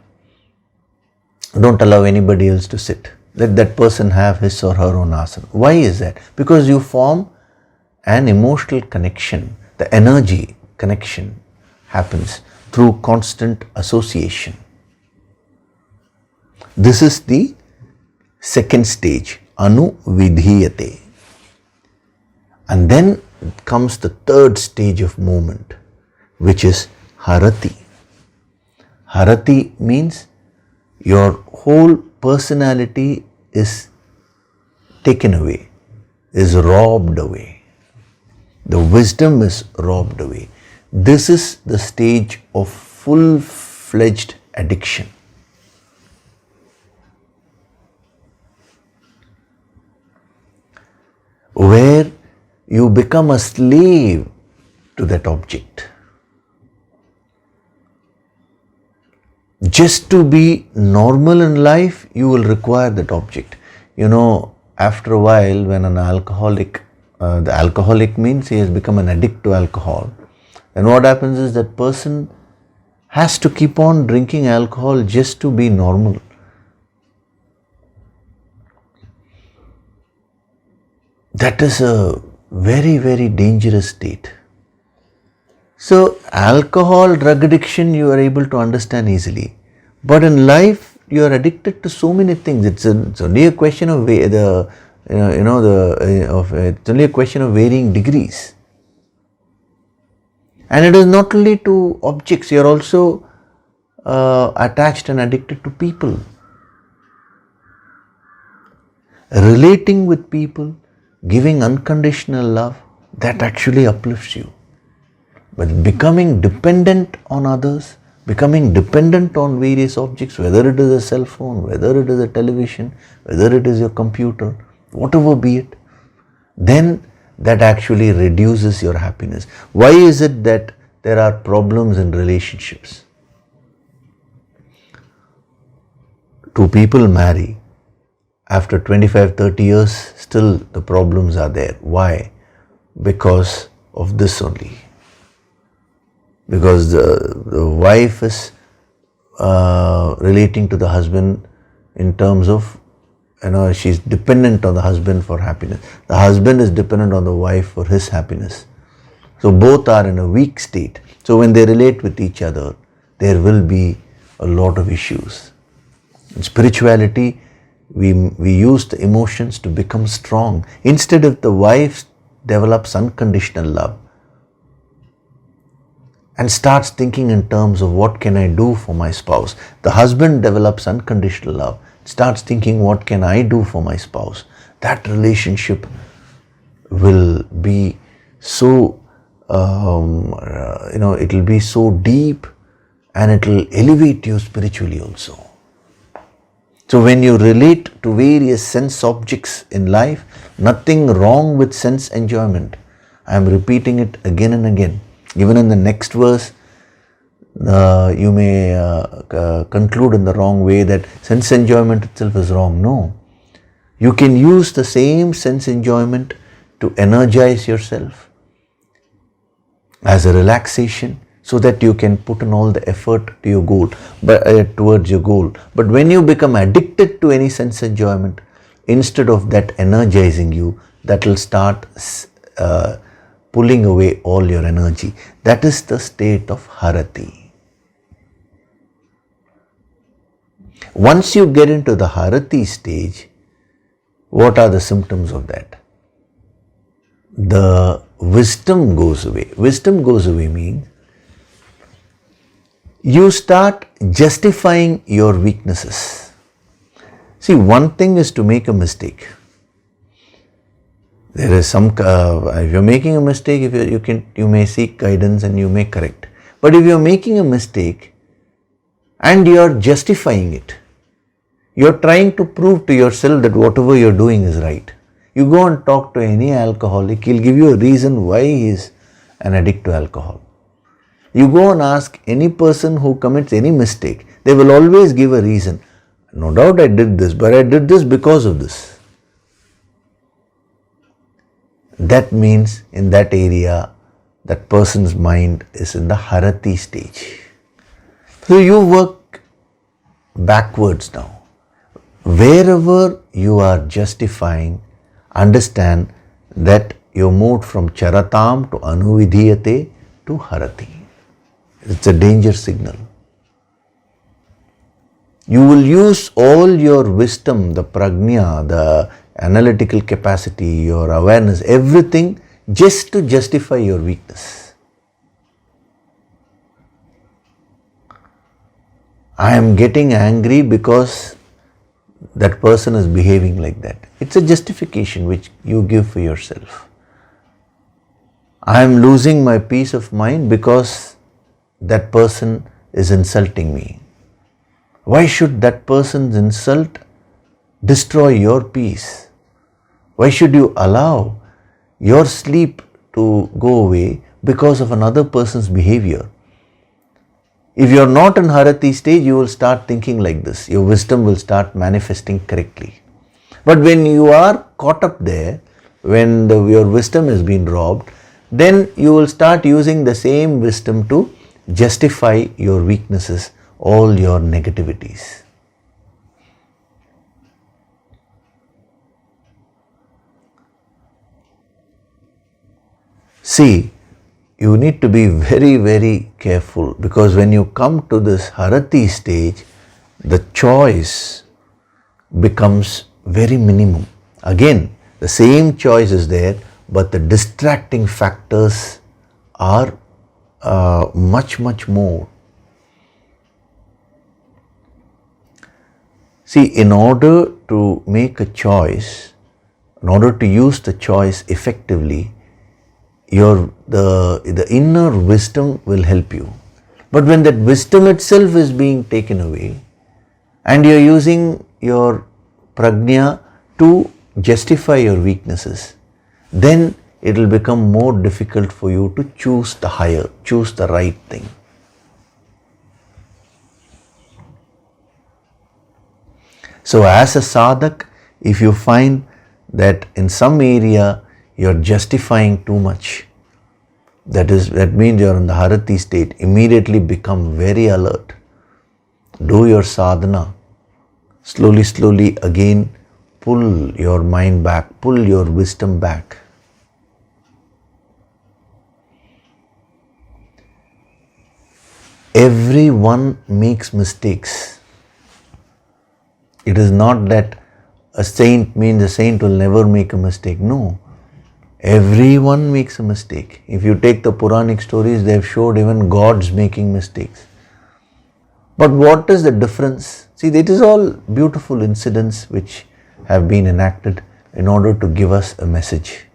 Don't allow anybody else to sit. Let that person have his or her own asana. Why is that? Because you form an emotional connection. The energy connection happens through constant association. This is the second stage, anuvidhiyate. And then comes the third stage of movement, which is harati. Harati means your whole personality is taken away, is robbed away. The wisdom is robbed away. This is the stage of full-fledged addiction. Where you become a slave to that object. Just to be normal in life, you will require that object. After a while, when an alcoholic, the alcoholic means he has become an addict to alcohol. And what happens is that person has to keep on drinking alcohol just to be normal. That is a very, very dangerous state. So, alcohol, drug addiction, you are able to understand easily. But in life, you are addicted to so many things. It's only a question of it's only a question of varying degrees. And it is not only to objects. You are also attached and addicted to people. Relating with people, giving unconditional love, that actually uplifts you. But becoming dependent on others, becoming dependent on various objects, whether it is a cell phone, whether it is a television, whether it is your computer, whatever be it, then that actually reduces your happiness. Why is it that there are problems in relationships? Two people marry. After 25-30 years, still the problems are there. Why? Because of this only. Because the wife is relating to the husband in terms of, she's dependent on the husband for happiness. The husband is dependent on the wife for his happiness. So both are in a weak state. So when they relate with each other, there will be a lot of issues. In spirituality, we use the emotions to become strong. Instead, if the wife develops unconditional love and starts thinking in terms of what can I do for my spouse, the husband develops unconditional love, starts thinking what can I do for my spouse, that relationship will be so, it will be so deep and it will elevate you spiritually also. So when you relate to various sense objects in life, nothing wrong with sense enjoyment. I am repeating it again and again. Even in the next verse, you may conclude in the wrong way that sense enjoyment itself is wrong. No. You can use the same sense enjoyment to energize yourself as a relaxation, so that you can put in all the effort to your goal, towards your goal. But when you become addicted to any sense enjoyment, instead of that energizing you, that will start pulling away all your energy. That is the state of harati. Once you get into the harati stage, what are the symptoms of that? The wisdom goes away. Wisdom goes away means you start justifying your weaknesses. See, one thing is to make a mistake. There is some, if you're making a mistake, you may seek guidance and you may correct. But if you're making a mistake and you're justifying it, you're trying to prove to yourself that whatever you're doing is right. You go and talk to any alcoholic, he'll give you a reason why he is an addict to alcohol. You go and ask any person who commits any mistake, they will always give a reason. No doubt I did this, but I did this because of this. That means in that area, that person's mind is in the harati stage. So you work backwards now. Wherever you are justifying, understand that you moved from charatam to anuvidhiyate to harati. It's a danger signal. You will use all your wisdom, the prajna, the analytical capacity, your awareness, everything just to justify your weakness. I am getting angry because that person is behaving like that. It's a justification which you give for yourself. I am losing my peace of mind because that person is insulting me. Why should that person's insult destroy your peace? Why should you allow your sleep to go away because of another person's behavior. If you are not in Harati stage, you will start thinking like this. Your wisdom will start manifesting correctly. But when you are caught up there, when your wisdom has been robbed, then you will start using the same wisdom to justify your weaknesses, all your negativities. See, you need to be very, very careful, because when you come to this Harati stage, the choice becomes very minimum. Again, the same choice is there, but the distracting factors are much, much more. See, in order to make a choice, in order to use the choice effectively, the inner wisdom will help you. But when that wisdom itself is being taken away and you are using your prajna to justify your weaknesses, then it will become more difficult for you to choose the higher, choose the right thing. So as a sadhak, if you find that in some area you are justifying too much, that means you are in the Harati state, immediately become very alert. Do your sadhana. Slowly again pull your mind back, pull your wisdom back. Everyone makes mistakes. It is not that a saint means a saint will never make a mistake. No. Everyone makes a mistake. If you take the Puranic stories, they have showed even gods making mistakes. But what is the difference? See, it is all beautiful incidents which have been enacted in order to give us a message.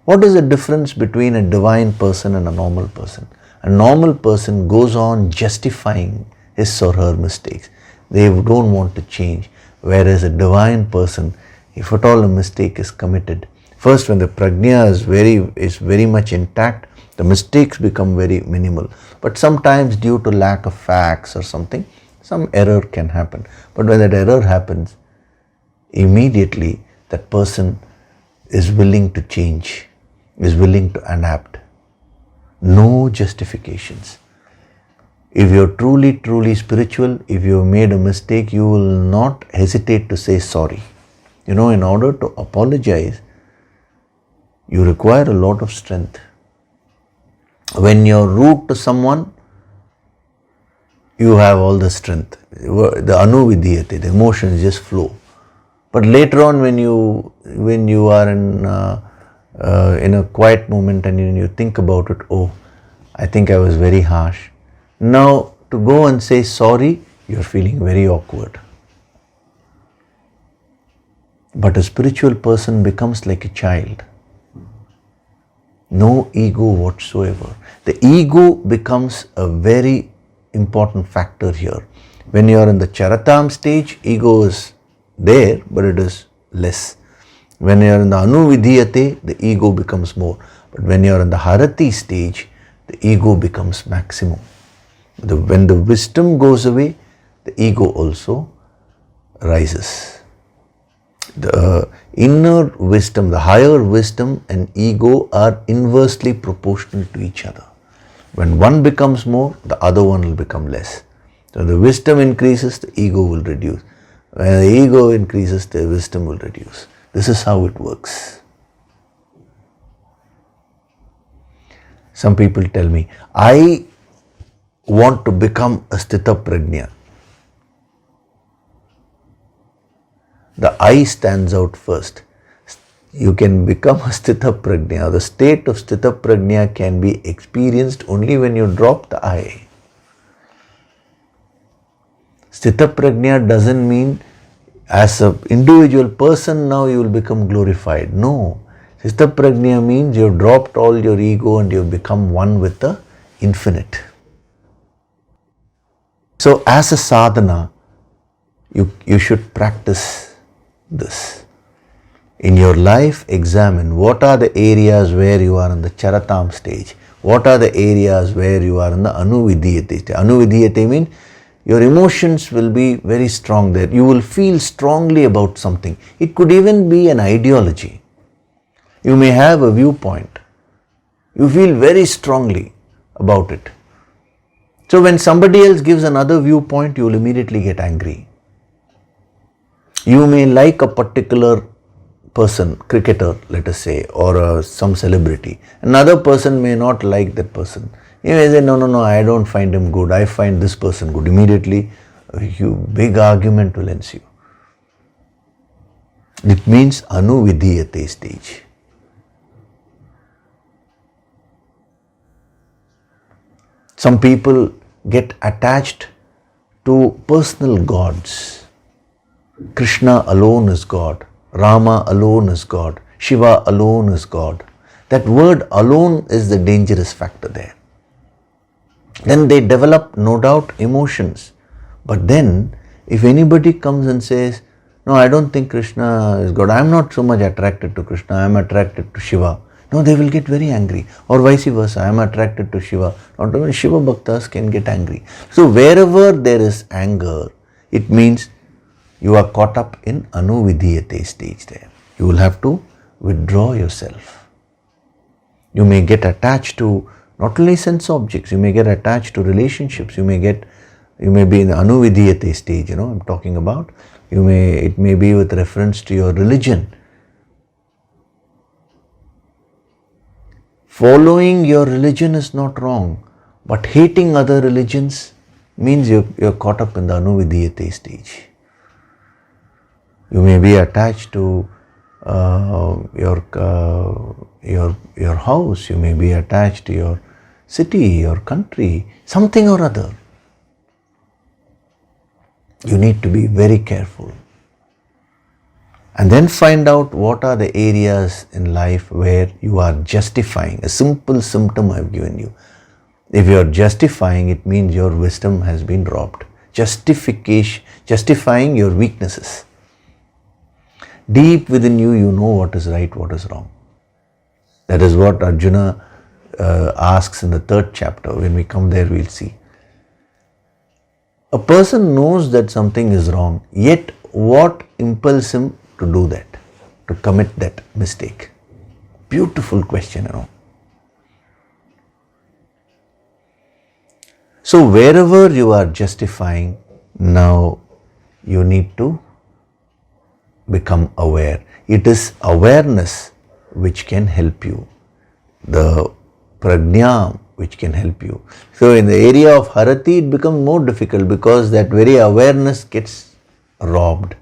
What is the difference between a divine person and a normal person? A normal person goes on justifying his or her mistakes. They don't want to change. Whereas a divine person, if at all a mistake is committed, first when the prajna is very much intact, the mistakes become very minimal. But sometimes due to lack of facts or something, some error can happen. But when that error happens, immediately that person is willing to change, is willing to adapt. No justifications. If you're truly spiritual, if you have made a mistake, you will not hesitate to say sorry. In order to apologize, you require a lot of strength. When you're rude to someone, you have all the strength. The anuvidhyate, the emotions just flow. But later on, when you are in a quiet moment and you think about it, oh, I think I was very harsh. Now, to go and say sorry, you're feeling very awkward. But a spiritual person becomes like a child. No ego whatsoever. The ego becomes a very important factor here. When you are in the Charatam stage, ego is there, but it is less. When you are in the Anuvidhyate, the ego becomes more. But when you are in the Harati stage, the ego becomes maximum. When the wisdom goes away, the ego also rises. The inner wisdom, the higher wisdom and ego are inversely proportional to each other. When one becomes more, the other one will become less. So the wisdom increases, the ego will reduce. When the ego increases, the wisdom will reduce. This is how it works. Some people tell me, I want to become a Sthita Prajna. The I stands out first. You can become a Sthita Prajna. The state of Sthita Prajna can be experienced only when you drop the I. Sthita Prajna doesn't mean as an individual person now you will become glorified. No. Sthita Prajna means you have dropped all your ego and you have become one with the infinite. So as a sadhana, you should practice this. In your life, examine what are the areas where you are in the Charatam stage. What are the areas where you are in the Anuvidiyate stage. Anuvidiyate means your emotions will be very strong there. You will feel strongly about something. It could even be an ideology. You may have a viewpoint. You feel very strongly about it. So when somebody else gives another viewpoint, you will immediately get angry. You may like a particular person, cricketer, let us say, or some celebrity. Another person may not like that person. You may say, no, I don't find him good. I find this person good. Immediately, a big argument will ensue. It means Anuvidiyate stage. Some people get attached to personal gods. Krishna alone is God. Rama alone is God. Shiva alone is God. That word alone is the dangerous factor there. Then they develop, no doubt, emotions. But then, if anybody comes and says, no, I don't think Krishna is God, I am not so much attracted to Krishna, I am attracted to Shiva. No, they will get very angry. Or vice versa, I am attracted to Shiva. Not even Shiva Bhaktas can get angry. So wherever there is anger, it means you are caught up in Anuvidiyate stage there. You will have to withdraw yourself. You may get attached to not only sense objects, you may get attached to relationships, you may be in the Anuvidiyate stage, I'm talking about. It may be with reference to your religion. Following your religion is not wrong, but hating other religions means you're caught up in the Anuvidiyate stage. You may be attached to your house, you may be attached to your city, your country, something or other. You need to be very careful. And then find out what are the areas in life where you are justifying. A simple symptom I have given you. If you are justifying, it means your wisdom has been robbed. Justifying your weaknesses. Deep within you, you know what is right, what is wrong. That is what Arjuna asks in the 3rd chapter. When we come there, we'll see. A person knows that something is wrong, yet what impels him to do that, to commit that mistake? Beautiful question, So wherever you are justifying, now you need to become aware. It is awareness which can help you. The prajna which can help you. So in the area of harati, it becomes more difficult because that very awareness gets robbed.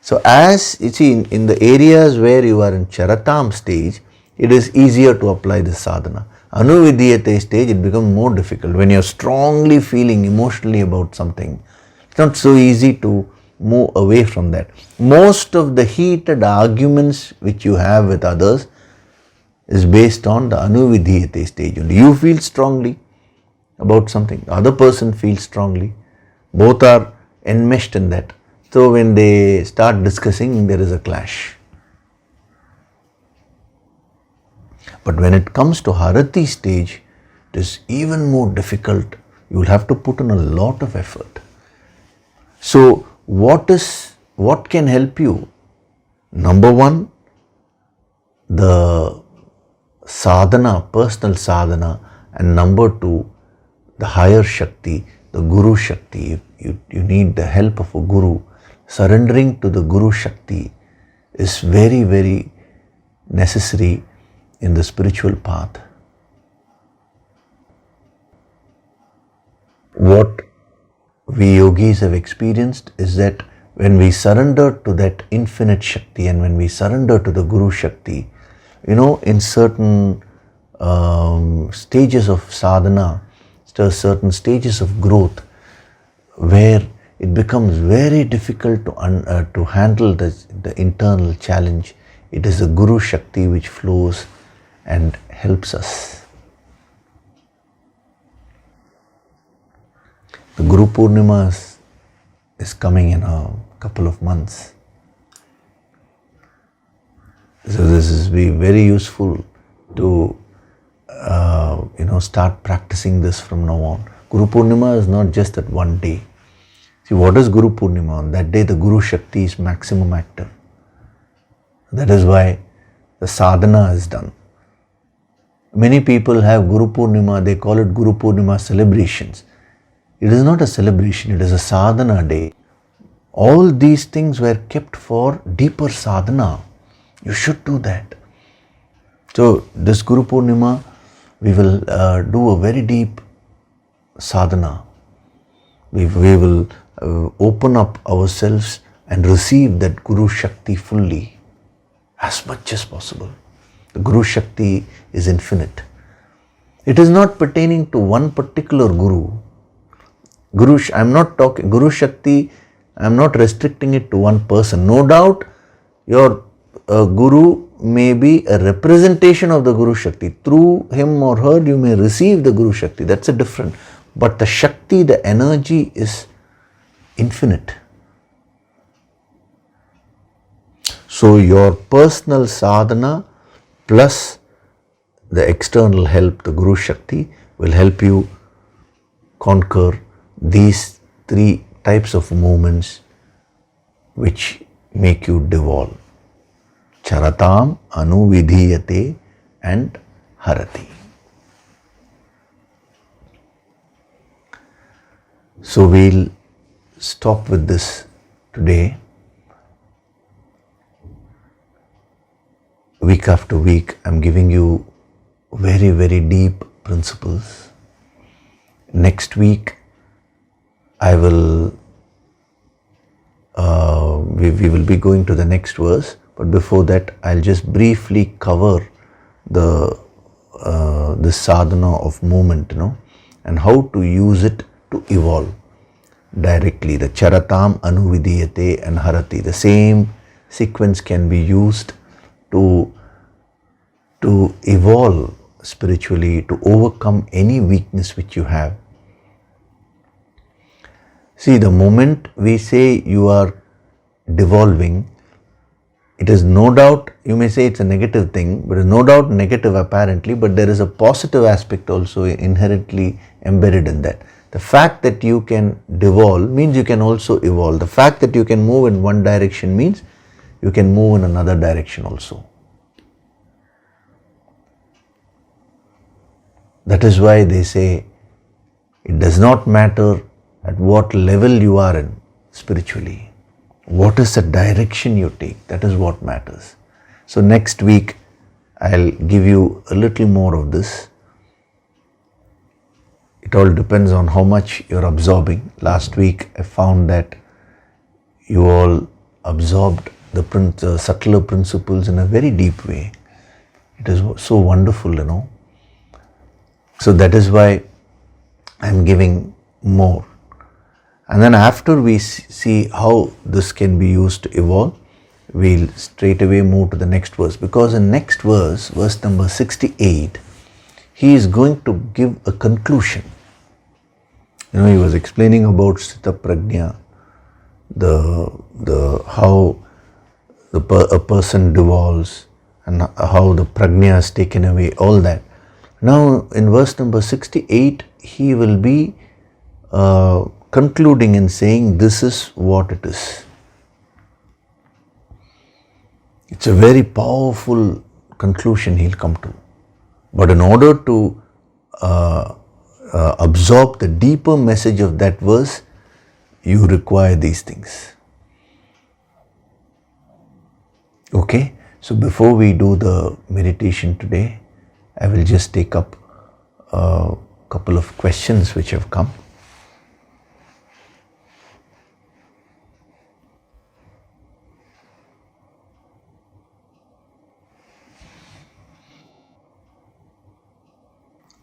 So as you see, in the areas where you are in charatam stage, it is easier to apply the sadhana. Anuvidiyate stage, it becomes more difficult. When you are strongly feeling emotionally about something, it's not so easy to move away from that. Most of the heated arguments which you have with others is based on the Anuvidiyate stage. You feel strongly about something, the other person feels strongly. Both are enmeshed in that. So when they start discussing, there is a clash. But when it comes to harati stage, it is even more difficult. You will have to put in a lot of effort. So what can help you? Number one, the sadhana, personal sadhana, and number two, the higher Shakti, the Guru Shakti. You need the help of a Guru. Surrendering to the Guru Shakti is very, very necessary in the spiritual path. What we yogis have experienced is that when we surrender to that infinite Shakti and when we surrender to the Guru Shakti, in certain stages of sadhana, certain stages of growth, where it becomes very difficult to handle the internal challenge, it is the Guru Shakti which flows and helps us. The Guru Purnima is coming in a couple of months. this is be very useful to start practicing this from now on. Guru Purnima is not just that one day. See, what is Guru Purnima? On that day, the Guru Shakti is maximum active. That is why the sadhana is done. Many people have Guru Purnima, they call it Guru Purnima celebrations. It is not a celebration, it is a sadhana day. All these things were kept for deeper sadhana. You should do that. So, this Guru Purnima, we will do a very deep sadhana. We will open up ourselves and receive that Guru Shakti fully, as much as possible. The Guru Shakti is infinite. It is not pertaining to one particular Guru. Guru Shakti, I am not restricting it to one person. No doubt, your Guru may be a representation of the Guru Shakti. Through him or her, you may receive the Guru Shakti. That's a different. But the Shakti, the energy is infinite. So your personal sadhana plus the external help, the Guru Shakti, will help you conquer these three types of movements which make you devolve. Charatam, Anuvidhiyate and Harati. So we'll stop with this today. Week after week, I'm giving you very, very deep principles. Next week, I will, we will be going to the next verse, but before that, I'll just briefly cover the sadhana of movement, and how to use it to evolve directly. The Charatam, Anuvidhiyate and Harati. The same sequence can be used to evolve spiritually, to overcome any weakness which you have. See, the moment we say you are devolving, it is no doubt, you may say it's a negative thing, but it's no doubt negative apparently, but there is a positive aspect also inherently embedded in that. The fact that you can devolve means you can also evolve. The fact that you can move in one direction means you can move in another direction also. That is why they say it does not matter at what level you are in spiritually. What is the direction you take? That is what matters. So next week, I'll give you a little more of this. It all depends on how much you're absorbing. Last week, I found that you all absorbed the subtler principles in a very deep way. It is so wonderful, So that is why I'm giving more. And then after we see how this can be used to evolve, we'll straight away move to the next verse. Because in next verse, verse number 68, he is going to give a conclusion. He was explaining about Sthita Prajna, how a person devolves and how the Prajna is taken away, all that. Now in verse number 68, he will be concluding and saying this is what it is. It's a very powerful conclusion he'll come to. But in order to absorb the deeper message of that verse, you require these things. Okay, so before we do the meditation today, I will just take up a couple of questions which have come.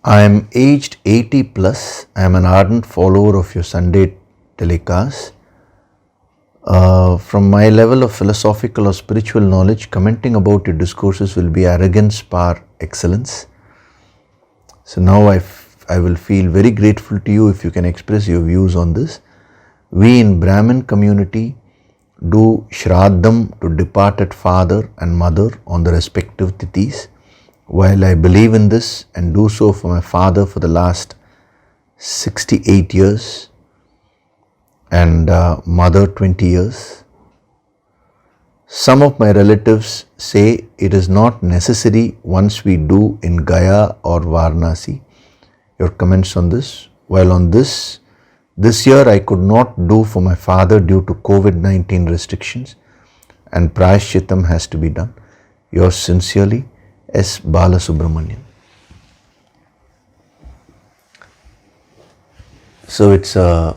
I am aged 80 plus. I am an ardent follower of your Sunday telecast. From my level of philosophical or spiritual knowledge, commenting about your discourses will be arrogance par excellence. So now I will feel very grateful to you if you can express your views on this. We in Brahmin community do Shraddham to departed father and mother on the respective tithis. While I believe in this and do so for my father for the last 68 years and mother 20 years, some of my relatives say it is not necessary once we do in Gaya or Varanasi. Your comments on this? While on this year I could not do for my father due to COVID-19 restrictions and Prayashchitam has to be done. Yours sincerely, S. Balasubramanian. So it's a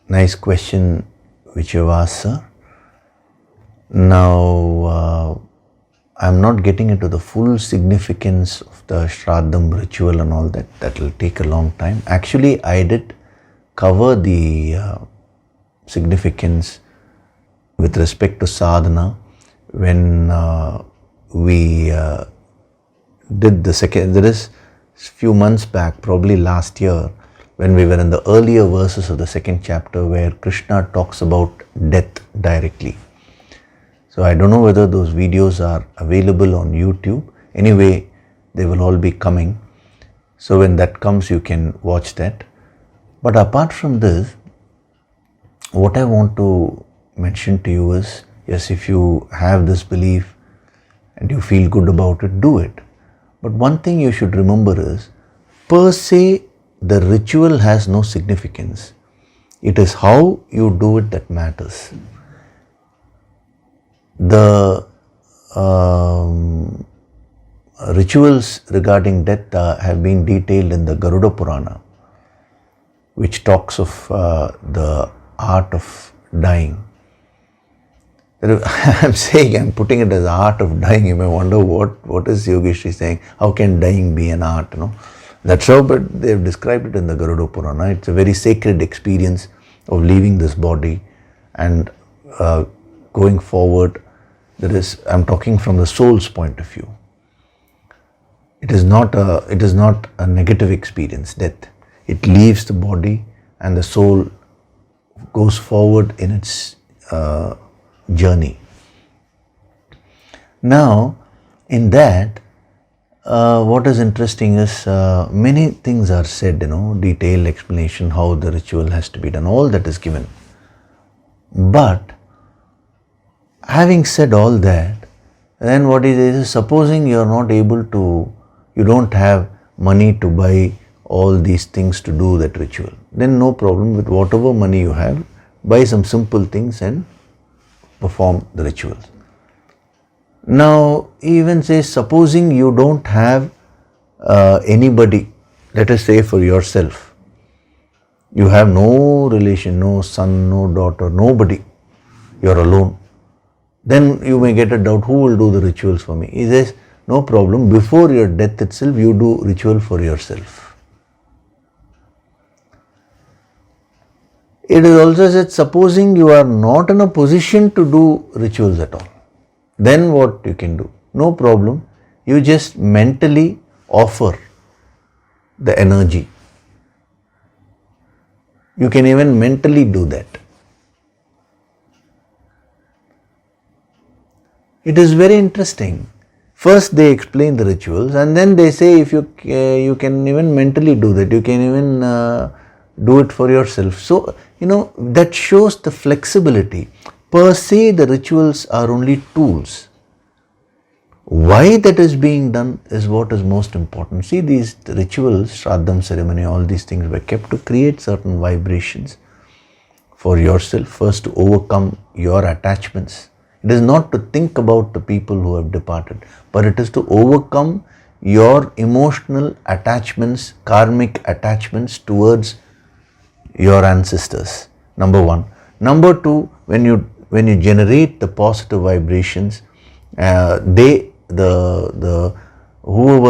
nice question which you've asked, sir. Now, I'm not getting into the full significance of the Shraddham ritual and all that. That will take a long time. Actually, I did cover the significance with respect to sadhana when we did the second, there is few months back, probably last year, when we were in the earlier verses of the second chapter where Krishna talks about death directly. So I don't know whether those videos are available on YouTube. Anyway, they will all be coming. So when that comes, you can watch that. But apart from this, what I want to mention to you is, yes, if you have this belief and you feel good about it, do it. But one thing you should remember is, per se, the ritual has no significance. It is how you do it that matters. The rituals regarding death have been detailed in the Garuda Purana, which talks of the art of dying. I'm saying, I'm putting it as art of dying. You may wonder what is Yogishri saying? How can dying be an art? That's how, but they've described it in the Garuda Purana. It's a very sacred experience of leaving this body and going forward. I'm talking from the soul's point of view. It is not a negative experience, death. It leaves the body and the soul goes forward in its journey. Now, in that, what is interesting is many things are said, detailed explanation how the ritual has to be done, all that is given. But having said all that, then what is supposing you are not able to, you don't have money to buy all these things to do that ritual, then no problem. With whatever money you have, buy some simple things and perform the rituals. Now, even say, supposing you don't have anybody, let us say for yourself, you have no relation, no son, no daughter, nobody, you're alone. Then you may get a doubt, who will do the rituals for me? He says, no problem, before your death itself, you do ritual for yourself. It is also said, supposing you are not in a position to do rituals at all, then what you can do? No problem, you just mentally offer the energy. You can even mentally do that. It is very interesting. First they explain the rituals and then they say if you can even mentally do that, you can even do it for yourself. So, that shows the flexibility. Per se, the rituals are only tools. Why that is being done is what is most important. See, these rituals, Shraddham ceremony, all these things were kept to create certain vibrations for yourself. First, to overcome your attachments. It is not to think about the people who have departed, but it is to overcome your emotional attachments, karmic attachments towards your ancestors. Number one. Number two, when you generate the positive vibrations, whoever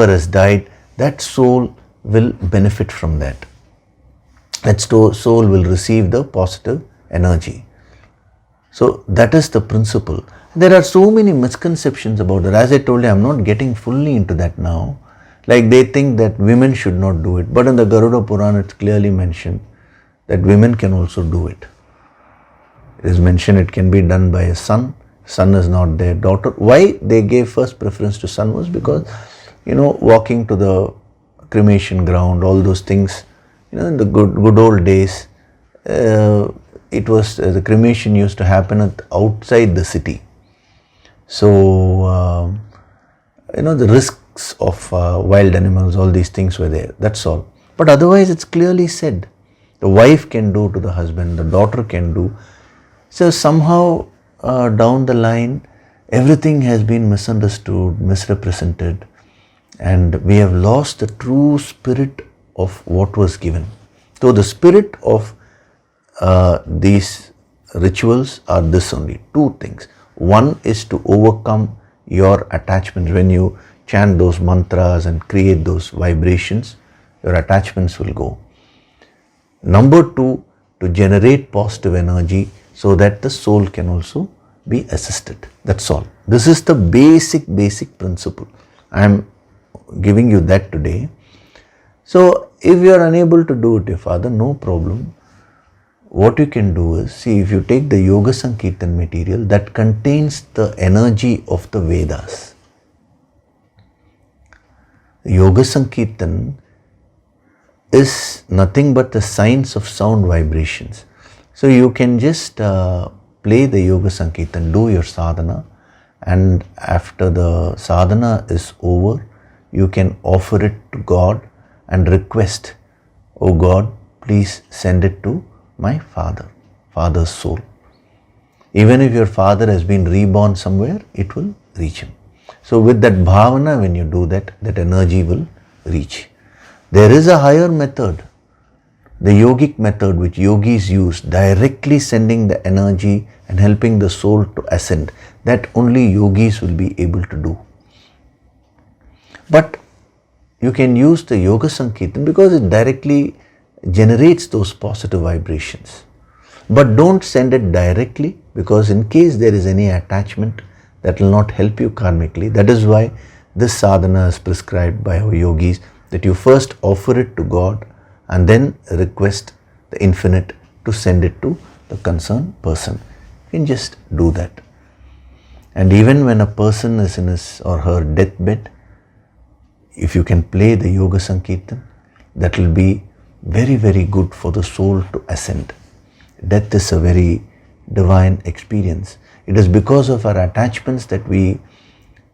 has died, that soul will benefit from that. That soul will receive the positive energy. So that is the principle. There are so many misconceptions about that. As I told you, I am not getting fully into that now. Like they think that women should not do it. But in the Garuda Purana, it's clearly mentioned that women can also do it. It is mentioned it can be done by a son. Son is not their daughter. Why they gave first preference to son was because, walking to the cremation ground, all those things, in the good old days, it was the cremation used to happen outside the city. So, the risks of wild animals, all these things were there. That's all. But otherwise, it's clearly said. The wife can do to the husband, the daughter can do. So somehow down the line, everything has been misunderstood, misrepresented, and we have lost the true spirit of what was given. So the spirit of these rituals are this only, two things. One is to overcome your attachments. When you chant those mantras and create those vibrations, your attachments will go. Number two, to generate positive energy so that the soul can also be assisted. That's all. This is the basic principle. I am giving you that today. So if you are unable to do it, your father, no problem. What you can do is, see, if you take the Yoga Sankirtan material that contains the energy of the Vedas. Yoga Sankirtan is nothing but the science of sound vibrations. So you can just play the Yoga Sankirtan, do your sadhana, and after the sadhana is over, you can offer it to God and request, "Oh God, please send it to my father's soul." Even if your father has been reborn somewhere, it will reach him. So with that bhavana, when you do that, that energy will reach. There is a higher method, the yogic method which yogis use, directly sending the energy and helping the soul to ascend. That only yogis will be able to do. But you can use the Yoga Sankirtan because it directly generates those positive vibrations. But don't send it directly, because in case there is any attachment, that will not help you karmically. That is why this sadhana is prescribed by our yogis, that you first offer it to God and then request the infinite to send it to the concerned person. You can just do that. And even when a person is in his or her deathbed, if you can play the Yoga Sankirtan, that will be very good for the soul to ascend. Death is a very divine experience. It is because of our attachments that we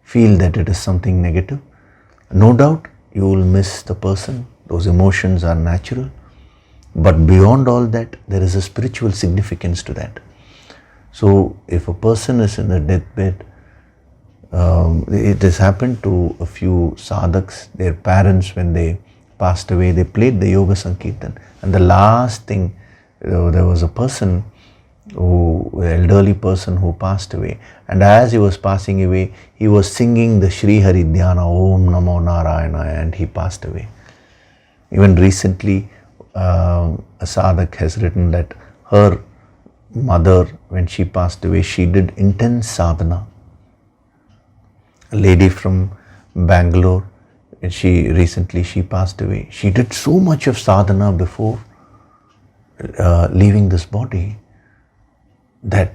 feel that it is something negative. No doubt you will miss the person. Those emotions are natural. But beyond all that, there is a spiritual significance to that. So if a person is in a deathbed, it has happened to a few sadhaks, their parents, when they passed away, they played the Yoga Sankirtan. And the last thing, there was a person, an elderly person who passed away. And as he was passing away, he was singing the Shri Hari Dhyana, Om Namo Narayana, and he passed away. Even recently, a sadhak has written that her mother, when she passed away, she did intense sadhana. A lady from Bangalore, she passed away. She did so much of sadhana before leaving this body that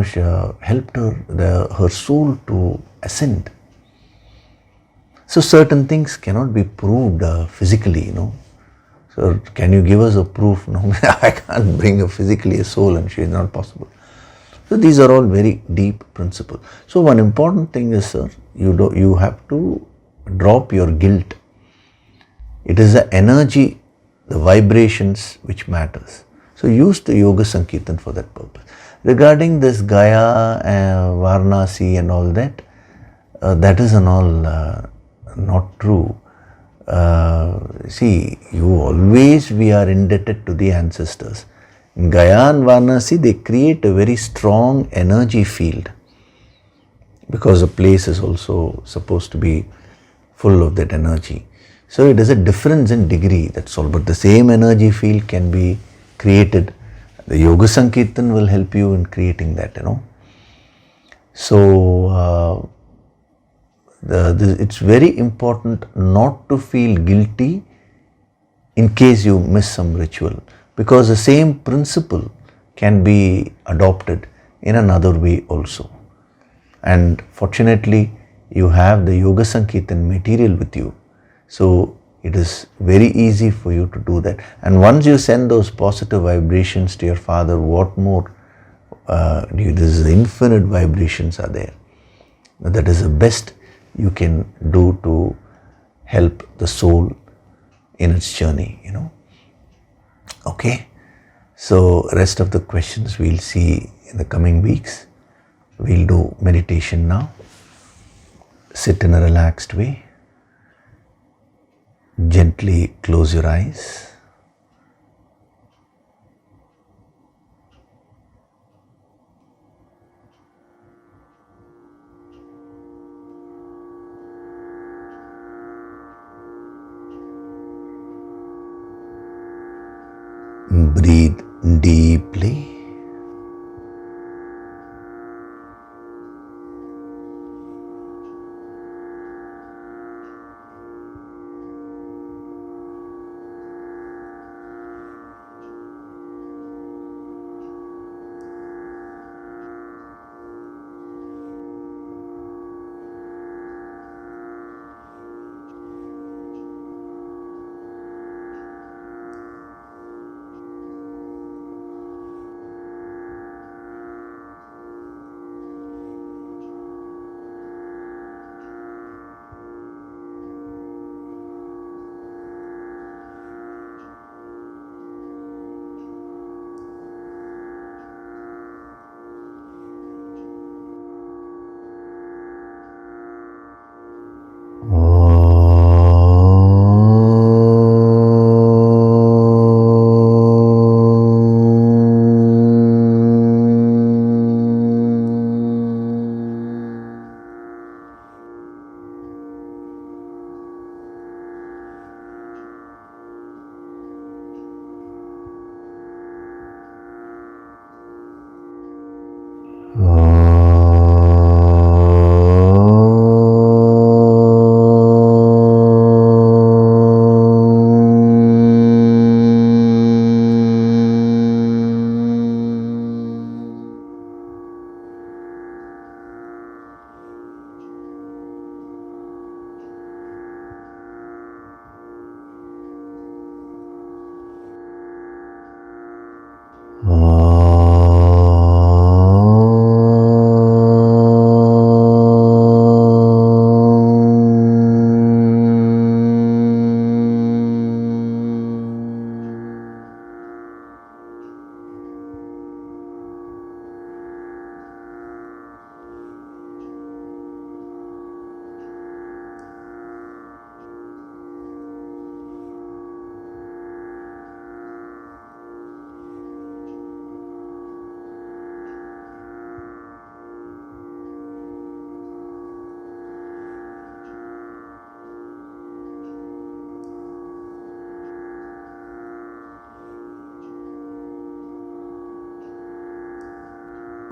she helped her soul to ascend. So certain things cannot be proved physically, So can you give us a proof? No, I can't bring physically a soul, and she is not possible. So these are all very deep principles. So one important thing is, sir, you have to drop your guilt. It is the energy, the vibrations which matters. So use the Yoga Sankirtan for that purpose. Regarding this Gaya, Varanasi and all that, that is not true. See, we are indebted to the ancestors. In Gaya and Varanasi, they create a very strong energy field, because the place is also supposed to be full of that energy. So it is a difference in degree, that's all. But the same energy field can be created. The Yoga Sankirtan will help you in creating that, So it's very important not to feel guilty in case you miss some ritual, because the same principle can be adopted in another way also. And fortunately, you have the Yoga Sankirtan material with you. So it is very easy for you to do that. And once you send those positive vibrations to your father, what more? This is infinite vibrations are there. That is the best you can do to help the soul in its journey, Okay. So rest of the questions we'll see in the coming weeks. We'll do meditation now. Sit in a relaxed way. Gently close your eyes. Breathe deeply.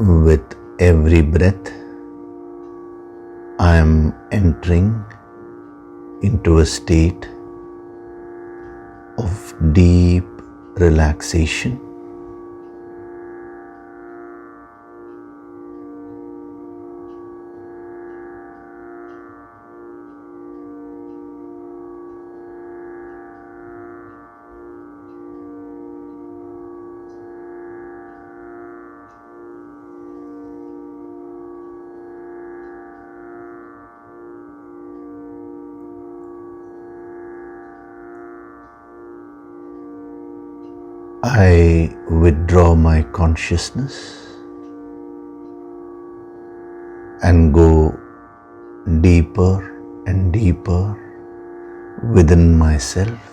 With every breath, I am entering into a state of deep relaxation. I withdraw my consciousness and go deeper and deeper within myself.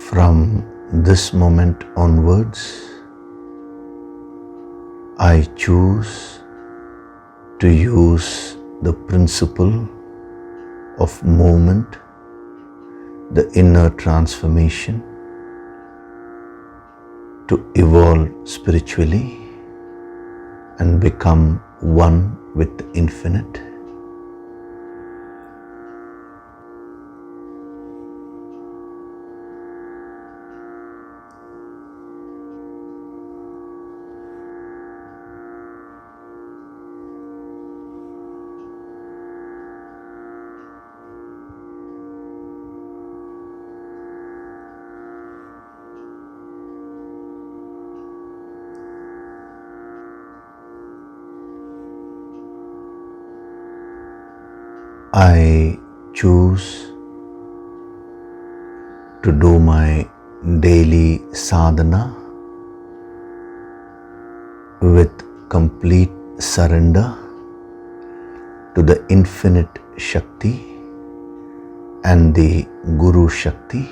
From this moment onwards, I choose to use the principle of movement, the inner transformation, to evolve spiritually and become one with the infinite. I choose to do my daily sadhana with complete surrender to the infinite Shakti and the Guru Shakti.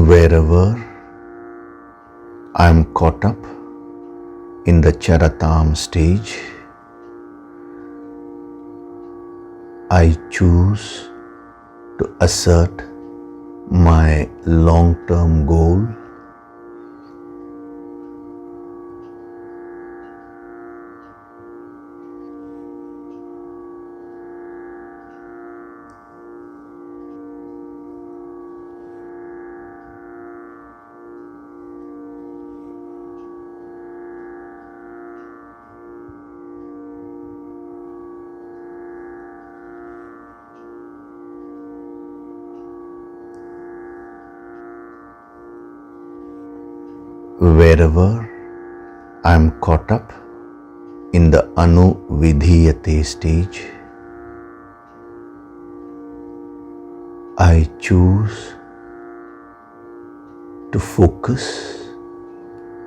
Wherever I am caught up in the Charatam stage, I choose to assert my long-term goal. Wherever I am caught up in the Anuvidhiyate stage, I choose to focus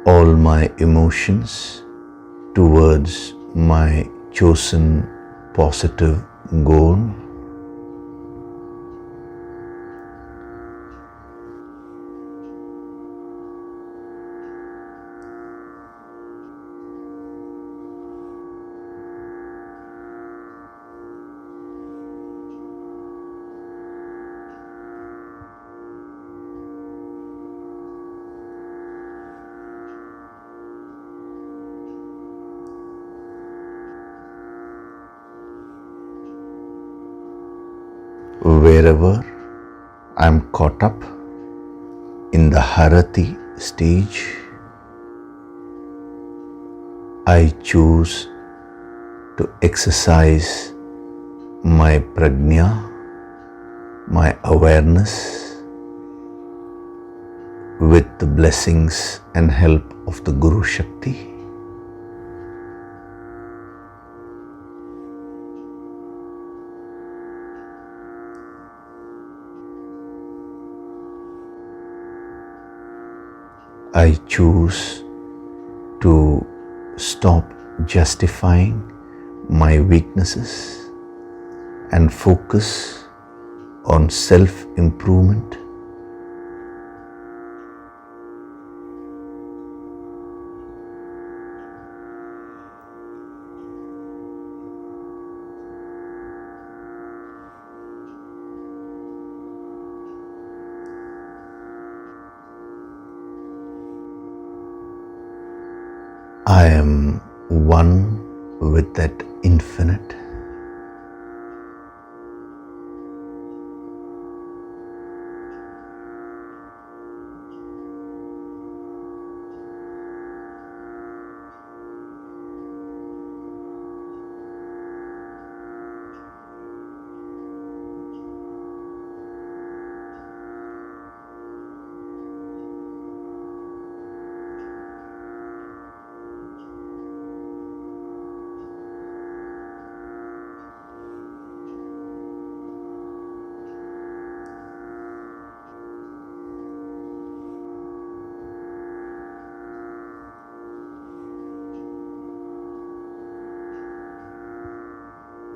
all my emotions towards my chosen positive goal. Wherever I am caught up in the Harati stage, I choose to exercise my prajna, my awareness, with the blessings and help of the Guru Shakti. I choose to stop justifying my weaknesses and focus on self-improvement. I am one with that infinite.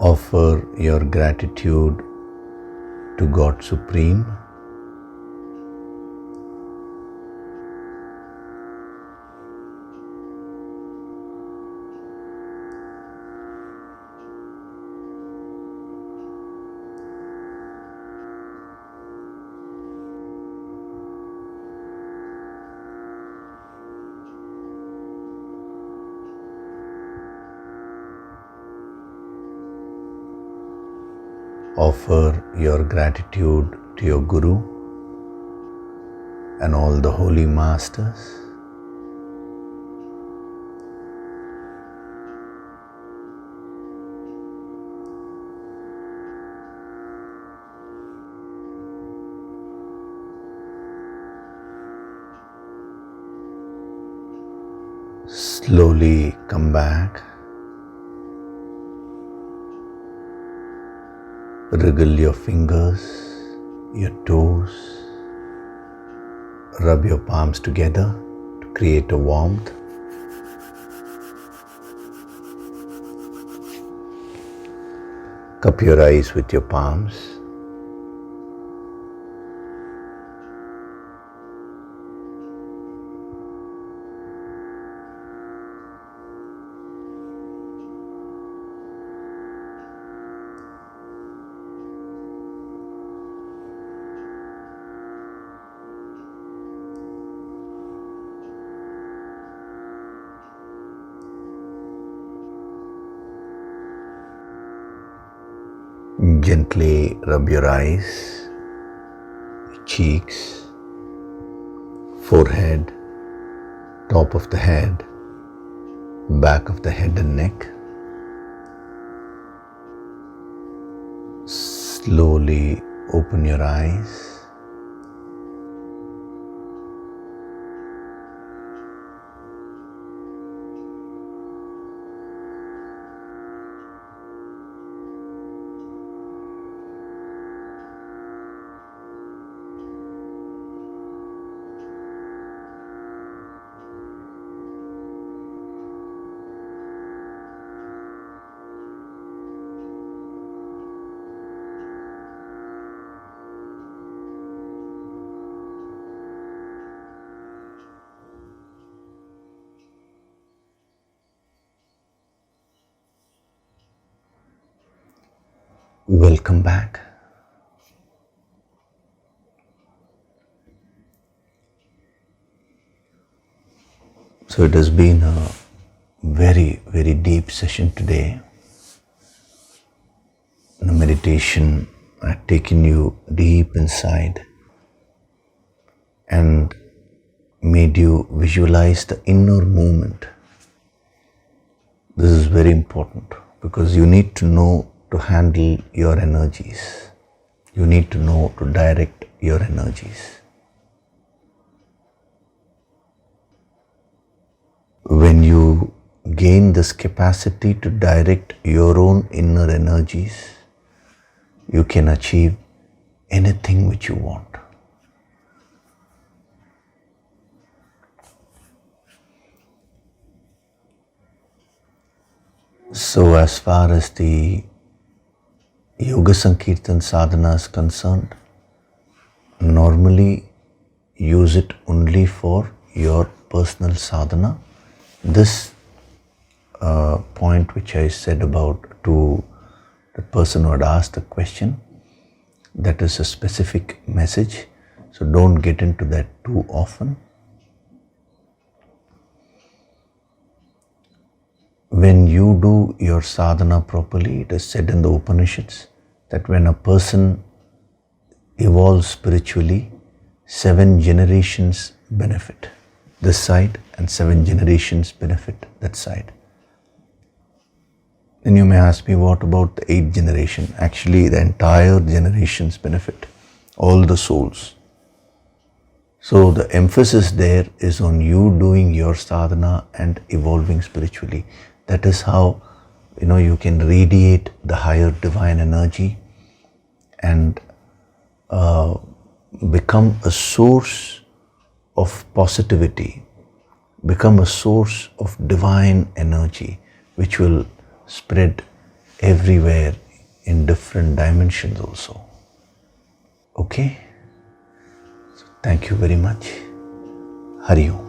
Offer your gratitude to God Supreme. Offer your gratitude to your Guru and all the holy masters. Slowly come back. Wriggle your fingers, your toes. Rub your palms together to create a warmth. Cup your eyes with your palms. Gently rub your eyes, cheeks, forehead, top of the head, back of the head and neck. Slowly open your eyes. Welcome back. So it has been a very, very deep session today. In the meditation, I've taken you deep inside and made you visualize the inner movement. This is very important because you need to know to handle your energies. You need to know to direct your energies. When you gain this capacity to direct your own inner energies, you can achieve anything which you want. So as far as the Yoga Sankirtan sadhana is concerned, normally use it only for your personal sadhana. This point which I said about to the person who had asked the question, that is a specific message. So don't get into that too often. When you do your sadhana properly, it is said in the Upanishads that when a person evolves spiritually, 7 generations benefit this side and 7 generations benefit that side. Then you may ask me, what about the 8th generation? Actually, the entire generations benefit, all the souls. So the emphasis there is on you doing your sadhana and evolving spiritually. That is how you can radiate the higher divine energy and become a source of positivity, become a source of divine energy which will spread everywhere in different dimensions also. Okay? So thank you very much. Hari Om.